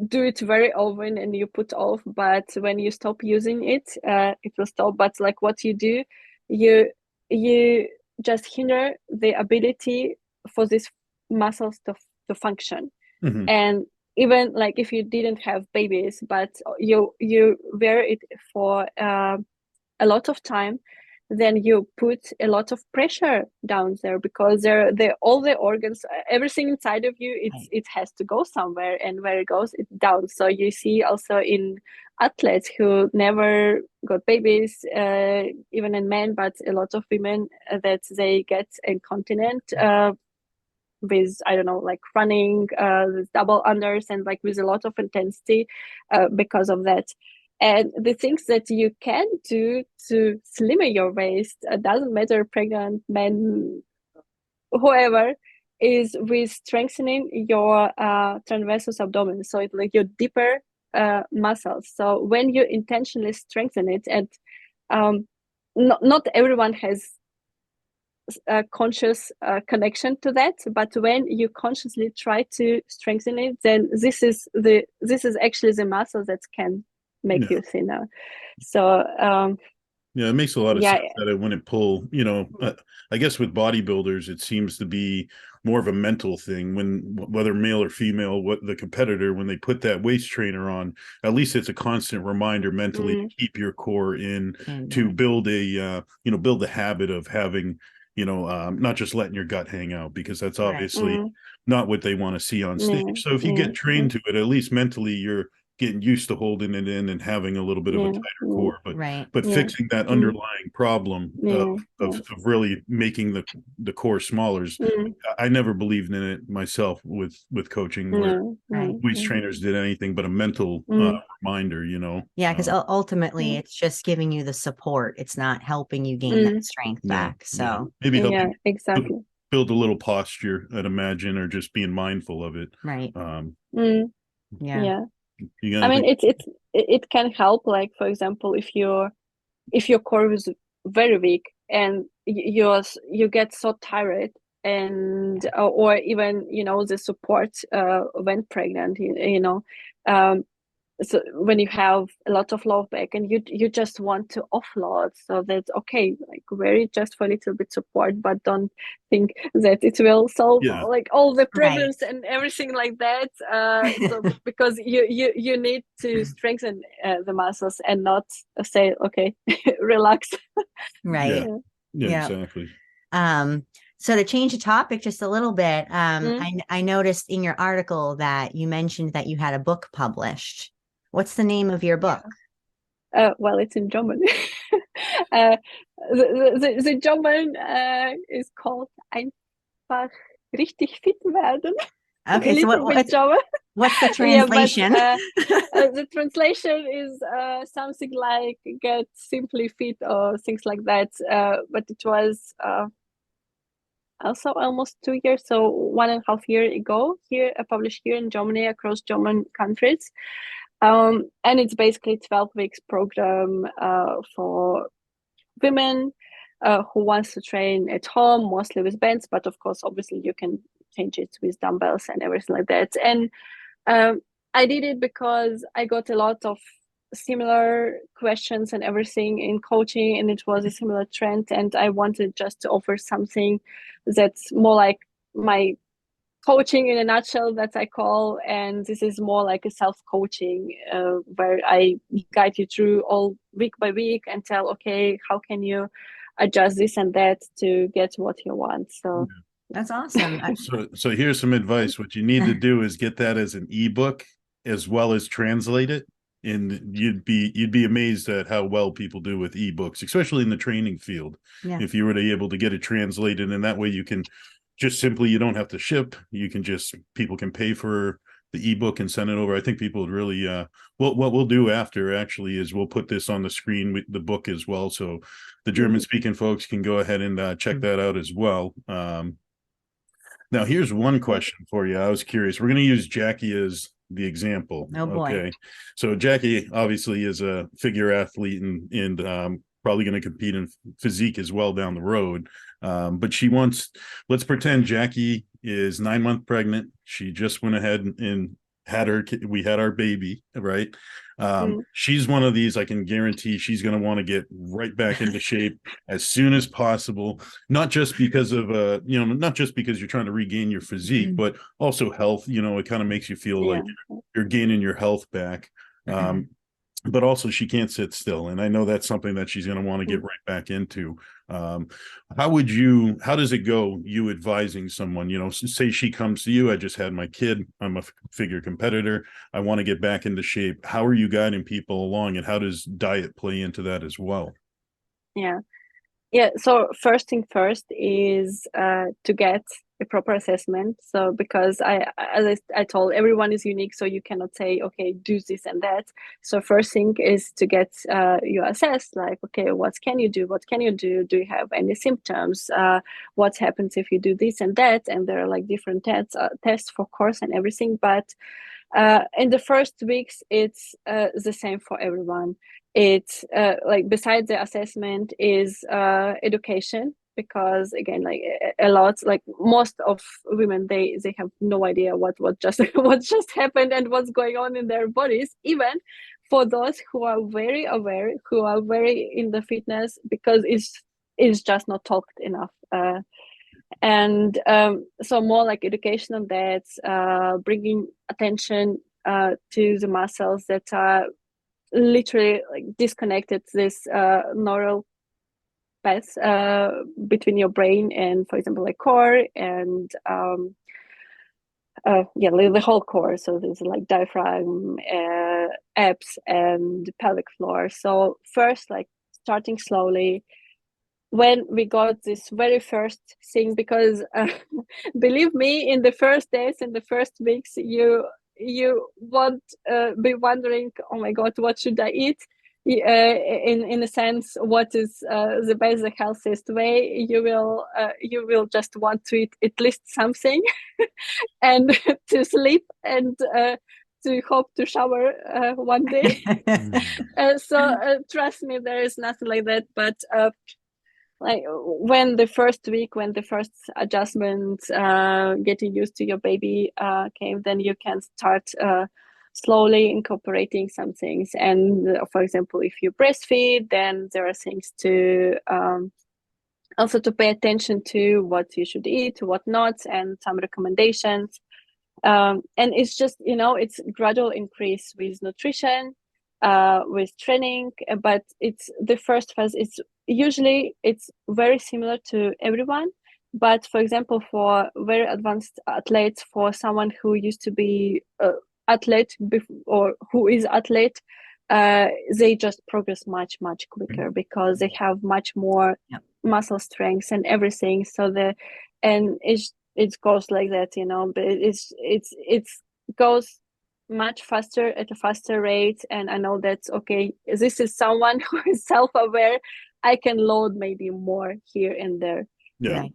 do it very often and you put off, but when you stop using it, it will stop. But like what you do, you just hinder the ability for these muscles to function. Mhm. And even like if you didn't have babies, but you wear it for a lot of time, then you put a lot of pressure down there, because they're all the organs, everything inside of you, it has to go somewhere, and where it goes, it's down. So you see also in athletes who never got babies, even in men, but a lot of women, that they get incontinent with, I don't know, like running, with double unders, and like with a lot of intensity because of that. And the things that you can do to slimmer your waist, doesn't matter, pregnant, men, whoever, is with strengthening your transversus abdomen. So it's like your deeper muscles. So when you intentionally strengthen it, and not everyone has a conscious connection to that, but when you consciously try to strengthen it, then this is actually the muscle that can make you thinner. So yeah, it makes a lot of yeah, sense that it wouldn't pull, I guess with bodybuilders, it seems to be more of a mental thing when, whether male or female, what the competitor, when they put that waist trainer on, at least it's a constant reminder mentally to keep your core in, to build build the habit of having, not just letting your gut hang out, because that's obviously not what they want to see on stage. So if you get trained to it, at least mentally you're getting used to holding it in and having a little bit of a tighter core, but fixing that underlying problem of really making the core smaller. I never believed in it myself with coaching, where waist trainers did anything but a mental reminder, Yeah, because ultimately it's just giving you the support. It's not helping you gain that strength back. So maybe helping exactly build a little posture, I'd imagine, or just being mindful of it. Right. Yeah. I mean, it can help. Like, for example, if your core is very weak and you get so tired, and or even the support when pregnant, so when you have a lot of low back and you just want to offload, so that's okay, like wear it just for a little bit support, but don't think that it will solve like all the problems and everything like that, so because you need to strengthen the muscles and not say okay relax. Right. Yeah, exactly. So to change the topic just a little bit, I noticed in your article that you mentioned that you had a book published. What's the name of your book? Well, it's in German. The German is called Einfach richtig fit werden. Okay, so what's the translation? The translation is something like get simply fit or things like that. But it was also almost 2 years, so 1.5 years ago, here published here in Germany, across German countries. And it's basically 12 weeks program for women who wants to train at home, mostly with bands, but of course, obviously you can change it with dumbbells and everything like that. And I did it because I got a lot of similar questions and everything in coaching, and it was a similar trend, and I wanted just to offer something that's more like my coaching in a nutshell, that I call, and this is more like a self-coaching where I guide you through all week by week and tell, okay, how can you adjust this and that to get what you want. So that's awesome. So here's some advice. What you need to do is get that as an ebook as well as translate it, and you'd be amazed at how well people do with ebooks, especially in the training field. If you were to be able to get it translated, and that way you can just simply, you don't have to ship. You can just, people can pay for the ebook and send it over. I think people would really, what we'll do after actually is we'll put this on the screen with the book as well. So the German speaking folks can go ahead and check that out as well. Now here's one question for you. I was curious. We're going to use Jackie as the example. Oh boy. Okay. So Jackie obviously is a figure athlete and probably going to compete in physique as well down the road. But she wants, let's pretend Jackie is 9 months pregnant. She just went ahead and we had our baby, right? She's one of these, I can guarantee she's going to want to get right back into shape as soon as possible, not just because of not just because you're trying to regain your physique, but also health. It kind of makes you feel like you're gaining your health back. But also she can't sit still, and I know that's something that she's going to want to get right back into. How does it go, you advising someone, say she comes to you, I just had my kid, I'm a figure competitor, I want to get back into shape. How are you guiding people along, and how does diet play into that as well? So first thing first is to get a proper assessment. So because as I told, everyone is unique, so you cannot say, okay, do this and that. So first thing is to get you assessed, like, okay, what can you do? What can you do? Do you have any symptoms? What happens if you do this and that? And there are like different tests for course and everything. But in the first weeks, it's the same for everyone. It's like besides the assessment is education, because again, like a lot, like most of women, they have no idea what just what just happened and what's going on in their bodies, even for those who are very aware, who are very in the fitness, because it's just not talked enough. And so more like education on that, bringing attention to the muscles that are literally like disconnected this neural path between your brain and, for example, like core and the whole core. So there's like diaphragm, abs, and pelvic floor. So first, like starting slowly. When we got this very first thing, because believe me, in the first days, in the first weeks, you won't be wondering, oh my god, what should I eat? In a sense, what is the best, the healthiest way? You will just want to eat at least something, and to sleep, and to hope to shower one day. So trust me, there is nothing like that. But like when the first week, when the first adjustments, getting used to your baby came, then you can start slowly incorporating some things. And for example, if you breastfeed, then there are things to also to pay attention to, what you should eat, what not, and some recommendations. And it's just, it's gradual increase with nutrition, with training, but it's the first phase. It's very similar to everyone, but for example, for very advanced athletes, for someone who used to be athlete or who is athlete, they just progress much quicker, because they have much more muscle strength and everything. So it goes like that, but it goes much faster, at a faster rate. And I know that, okay, this is someone who is self-aware, I can load maybe more here and there. No,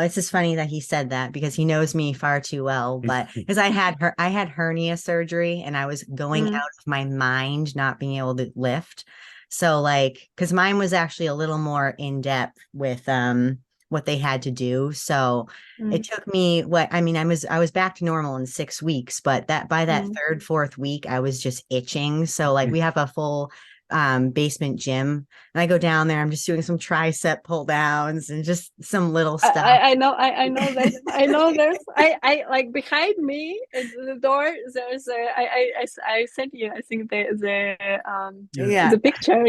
it's just funny that he said that, because he knows me far too well. But because I had hernia surgery, and I was going out of my mind not being able to lift. So like, because mine was actually a little more in depth with what they had to do. So it took me I was back to normal in 6 weeks, but by that third, fourth week, I was just itching. So like we have a full basement gym, and I go down there, I'm just doing some tricep pull downs and just some little stuff. I know that. I know there's I like behind me at the door, there's I sent you, I think, the picture.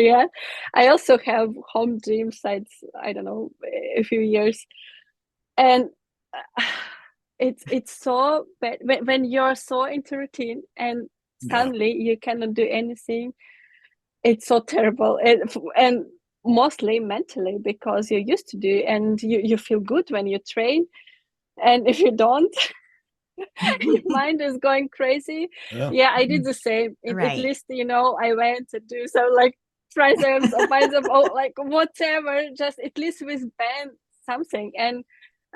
I also have home gym sites, I don't know, a few years, and it's so bad when you're so into routine and suddenly you cannot do anything. It's so terrible, and mostly mentally, because you're used to do, and you feel good when you train, and if you don't, your mind is going crazy. I did the same. At least, I went to do some like triceps or biceps or like whatever, just at least with band something. And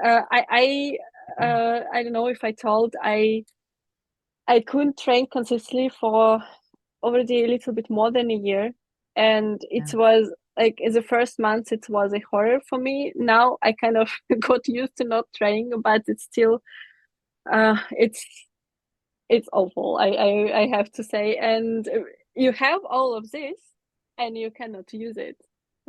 I don't know if I told, I couldn't train consistently for already a little bit more than a year, and it was like, in the first months it was a horror for me. Now I kind of got used to not training, but it's still it's awful. I have to say, and you have all of this, and you cannot use it.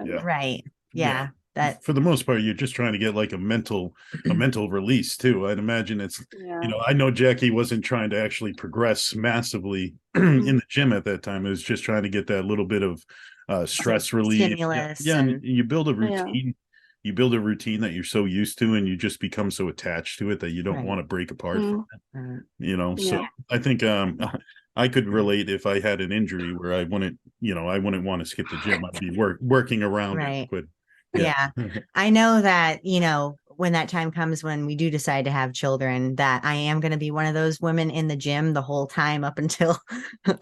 Yeah. Right. Yeah. That For the most part, you're just trying to get like a mental release too. I'd imagine it's, Yeah. I know Jackie wasn't trying to actually progress massively in the gym at that time. It was just trying to get that little bit of stress relief. stimulus Yeah, and and you build a Yeah. routine. You build a routine that you're so used to, and you just become so attached to it that you don't Right. want to break apart Mm. from it. So Yeah. I think I could relate if I had an injury where I wouldn't want to skip the gym. I'd be working around right. it. But Yeah. I know that, when that time comes when we do decide to have children, that I am going to be one of those women in the gym the whole time up until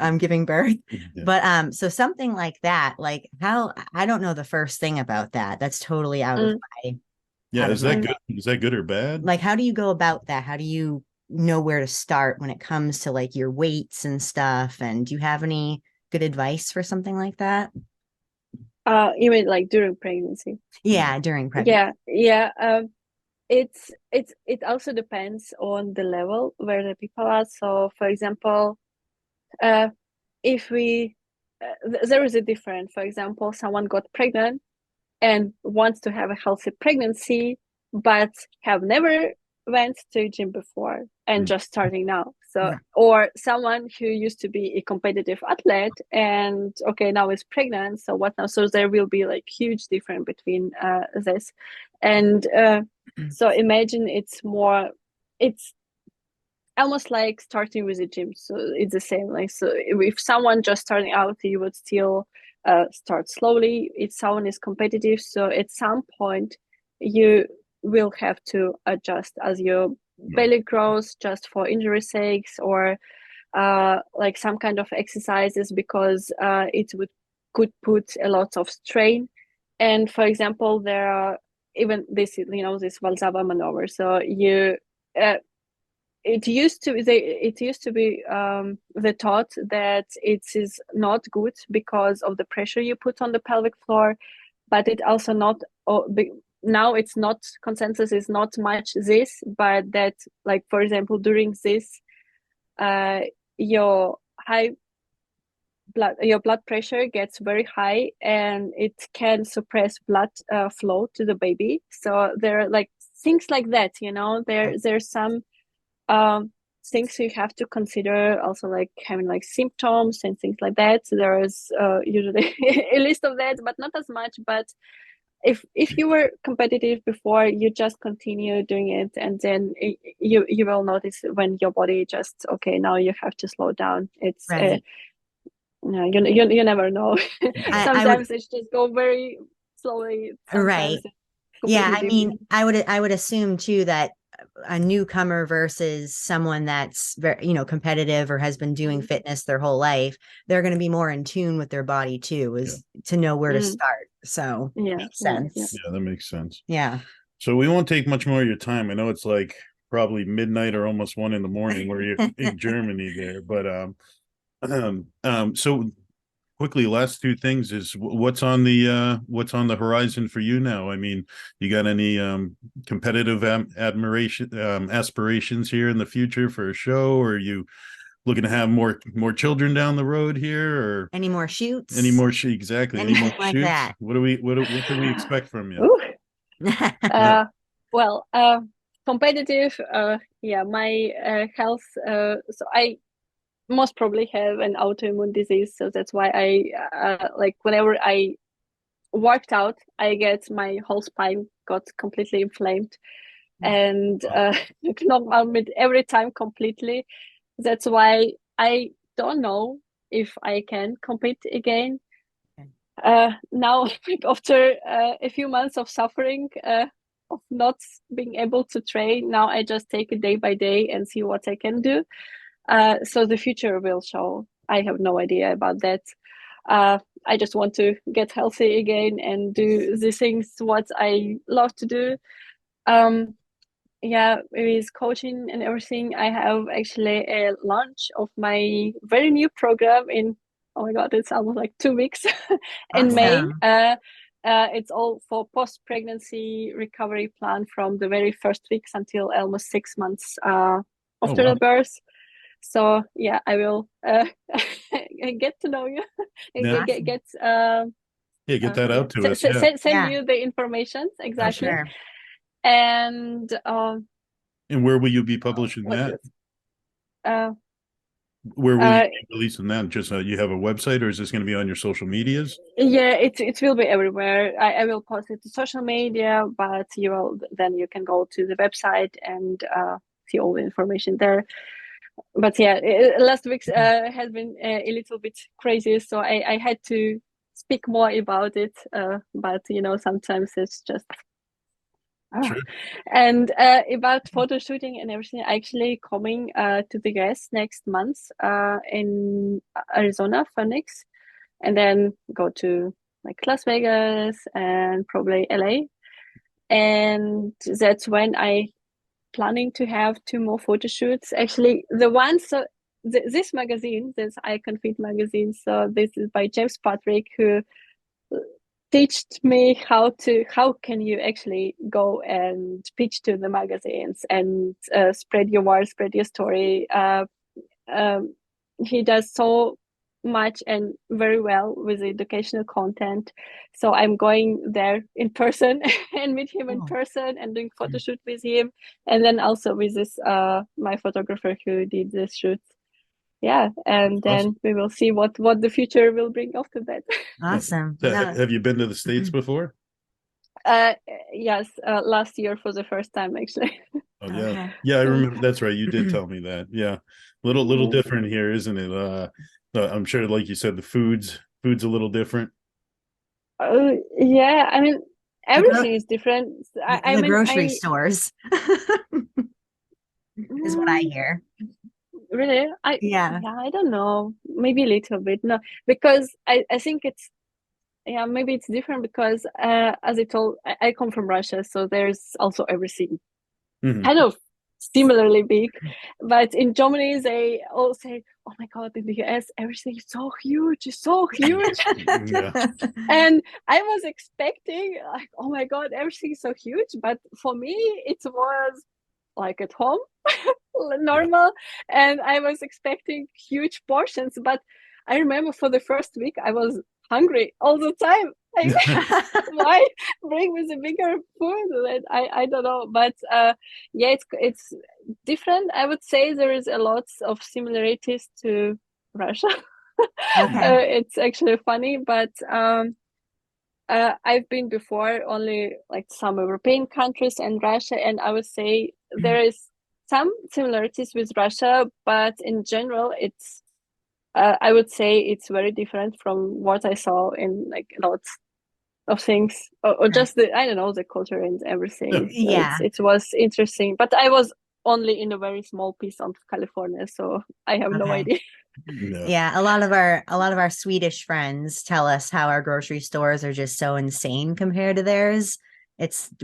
I'm giving birth. Yeah. But so something like that, like how I don't know the first thing about that. That's totally out of my Yeah, out is of that my good? Is that good or bad? like how do you go about that? How do you know where to start when it comes to like your weights and stuff? And do you have any good advice for something like that? You mean like during pregnancy? Yeah, during pregnancy. Yeah. It also depends on the level where the people are. So, for example, if there is a difference. For example, someone got pregnant and wants to have a healthy pregnancy, but have never went to gym before and just starting now. So, Right. or someone who used to be a competitive athlete and okay, now is pregnant. So what now? So there will be like huge difference between this, and so imagine it's almost like starting with a gym. So it's the same. Like so, if someone just starting out, you would still start slowly. If someone is competitive, so at some point you will have to adjust as your belly grows, just for injury sakes, or like some kind of exercises because it could put a lot of strain. And for example, there are even this this Valsava maneuver. So you it used to be the thought that it is not good because of the pressure you put on the pelvic floor, but it also not now it's not consensus is not much this, but that like for example during this your your blood pressure gets very high and it can suppress blood flow to the baby. So there are like things like that, there's some things you have to consider, also like having like symptoms and things like that. So there is usually a list of that, but not as much. But if you were competitive before, you just continue doing it, and then you will notice when your body just okay, now you have to slow down. It's Right. you never know. I would Sometimes it's just go very slowly. right. Sometimes it's Yeah, completely I mean, different. I would assume too that a newcomer versus someone that's very, competitive or has been doing fitness their whole life, they're going to be more in tune with their body too, is to know where to start. So Yeah, makes yeah. sense. Yeah, that makes sense. Yeah. So we won't take much more of your time. I know it's like probably midnight or almost 1 a.m. where you're in Germany there. But so quickly, last two things is what's on the horizon for you now? I mean, you got any competitive aspirations here in the future for a show, or are you looking to have more children down the road here, or Any more shoots? any more exactly any more Anything like shoots? that? What can we expect from you? Ooh. Well, competitive. Yeah, my health. So I most probably have an autoimmune disease, so that's why I like whenever I worked out, I get my whole spine got completely inflamed, and knocked out with every time completely. That's why I don't know if I can compete again. Now, after a few months of suffering, of not being able to train, now I just take it day by day and see what I can do. So the future will show. I have no idea about that. I just want to get healthy again and do the things what I love to do. Yeah, with coaching and everything, I have actually a launch of my very new program in, oh my God, it's almost like 2 weeks in May. Awesome. It's all for post-pregnancy recovery plan from the very first weeks until almost 6 months Oh after wow. the birth. So yeah, I will get to know you. Yeah. Get Yeah, get that out to us. Yeah. send Yeah. you the information For exactly. sure. And And where will you be publishing what that? else? Uh, Where will you uh, be releasing that? Just you have a website, or is this going to be on your social medias? yeah, it will be everywhere. I will post it to social media, but you can go to the website and see all the information there. But yeah, last week has been a little bit crazy, so I had to speak more about it. But sometimes it's just. Sure. And about photo shooting and everything, actually coming to the US next month in Arizona, Phoenix, and then go to like Las Vegas and probably LA. And that's when I planning to have 2 more photo shoots. Actually, the one this magazine, this Icon Fit magazine. So this is by James Patrick, who taught me how can you actually go and pitch to the magazines and spread your word, spread your story. He does so much and very well with educational content. So I'm going there in person and meet him in person and doing photo shoot with him, and then also with this my photographer who did this shoot. Yeah, and then we will see what the future will bring after that. Awesome. Have you been to the States before? Yes, last year for the first time actually. Oh yeah. Okay. Yeah, I remember. That's right. You did tell me that. Yeah. Little different here, isn't it? I'm sure, like you said, the food's a little different. Yeah, I mean everything is different. The grocery stores is what I hear. Really? Yeah. I don't know. Maybe a little bit. No, because I think it's maybe it's different because as I told, I come from Russia, so there's also everything kind of similarly big. But in Germany, they all say, "Oh my God, in the US, everything is so huge, it's so huge." Yeah. And I was expecting like, "Oh my God, everything is so huge." But for me, it was like at home, normal, and I was expecting huge portions. But I remember for the first week, I was hungry all the time. Like, why bring me the bigger food? I don't know, but yeah, it's different. I would say there is a lot of similarities to Russia. Okay. It's actually funny, but I've been before only like some European countries and Russia, and I would say there is some similarities with Russia, but in general, it's I would say it's very different from what I saw in like lots of things, or just I don't know, the culture and everything. So Yeah. it was interesting, but I was only in a very small piece of California, so I have no idea. Yeah, a lot of our Swedish friends tell us how our grocery stores are just so insane compared to theirs.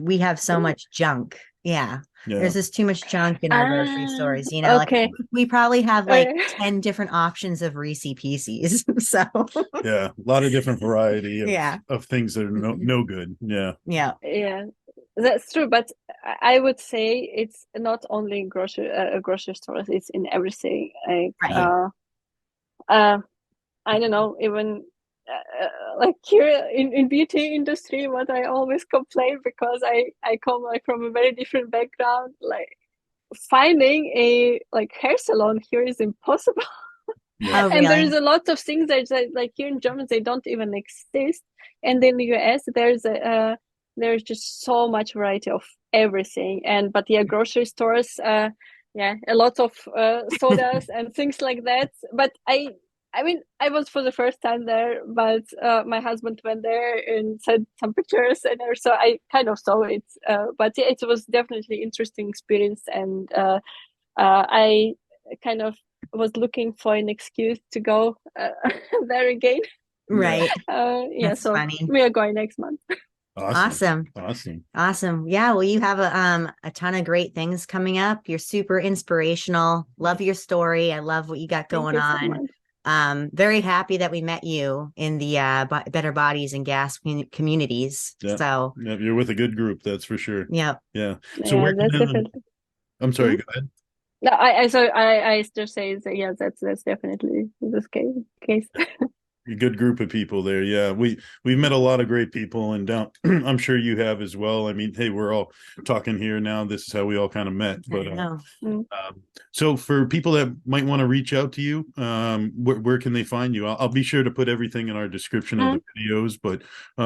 We have so much junk. Yeah. There's just too much junk in our grocery stores, Okay. like we probably have like 10 different options of Reese Pieces. So yeah, a lot of different variety of things that are no good. Yeah. Yeah, that's true. But I would say it's not only in grocery stores, it's in everything. Like, right. I don't know, even like here in beauty industry, what I always complain because I come like from a very different background, like finding a like hair salon here is impossible. Oh, And really? there's a lot of things that like here in Germany they don't even exist, and in the US there's just so much variety of everything. And but yeah, grocery stores, yeah, a lot of sodas and things like that. But I mean, I was for the first time there, but my husband went there and sent some pictures, and so I kind of saw it. But yeah, it was definitely interesting experience, and I kind of was looking for an excuse to go there again. Right. Yeah, That's so funny. we are going next month. Awesome. Yeah, well, you have a ton of great things coming up. You're super inspirational. Love your story. I love what you got going on. Very happy that we met you in the Better Bodies and Gas communities. Yeah. So yeah, you're with a good group, that's for sure. yeah. So where can definitely. I'm sorry, go ahead. No, I still say that, yeah, that's definitely this case. A good group of people there. Yeah, we've met a lot of great people, and I'm sure you have as well. I mean, hey, we're all talking here now. This is how we all kind of met. But I know. so for people that might want to reach out to you, where can they find you? I'll be sure to put everything in our description of the videos. But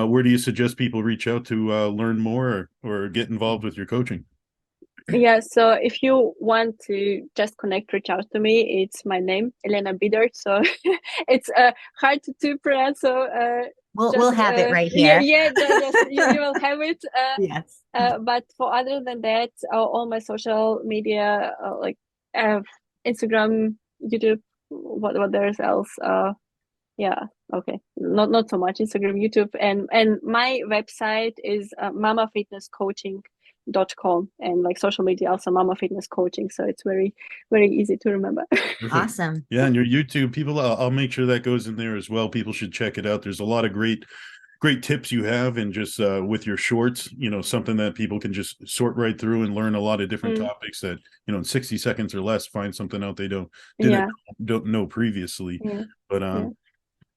where do you suggest people reach out to learn more or get involved with your coaching? Yeah, so if you want to just connect, reach out to me. It's my name, Elena Biedert. So it's hard to pronounce. So We'll have it right yeah, here. just you will have it. Yes. But for other than that, all my social media, like Instagram, YouTube, what there's else? Yeah, okay, not so much Instagram, YouTube, and my website is mamafitnesscoaching.com, and like social media also Mama Fitness Coaching, so it's very easy to remember. Perfect. Awesome. Yeah, and your YouTube people, I'll make sure that goes in there as well. People should check it out. There's a lot of great tips you have, and just with your shorts, something that people can just sort right through and learn a lot of different topics that, in 60 seconds or less, find something out they don't know previously.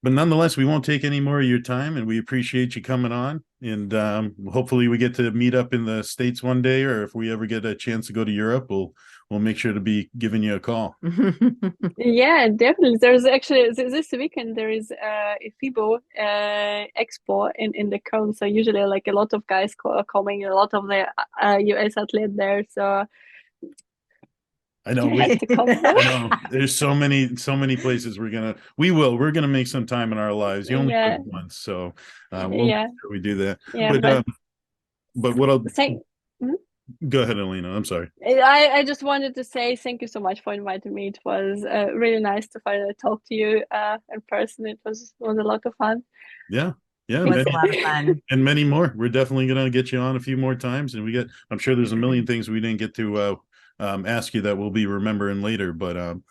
But nonetheless, we won't take any more of your time, and we appreciate you coming on. And hopefully we get to meet up in the States one day, or if we ever get a chance to go to Europe, we'll make sure to be giving you a call. Yeah, definitely. There's actually this weekend there is a FIBO expo in the Cone. So usually like a lot of guys are coming, a lot of the US athletes there. So I know. you have to come. I know. There's so many places we're gonna make some time in our lives. You only live once, so we'll make sure we do that. Yeah, but what I'll thank. Go ahead, Elena. I'm sorry. I just wanted to say thank you so much for inviting me. It was really nice to finally talk to you in person. It was a lot of fun. Yeah. Yeah, it was a lot of fun. And many more. We're definitely gonna get you on a few more times, and I'm sure there's a million things we didn't get to ask you that we'll be remembering later. But I'm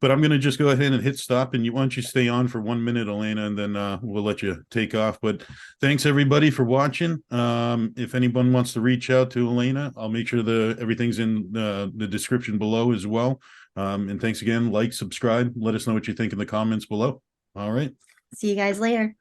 going to just go ahead and hit stop, and why don't you stay on for 1 minute, Elena, and then we'll let you take off. But thanks everybody for watching. If anyone wants to reach out to Elena, I'll make sure everything's in the description below as well. And thanks again. Like, subscribe, let us know what you think in the comments below. All right. See you guys later.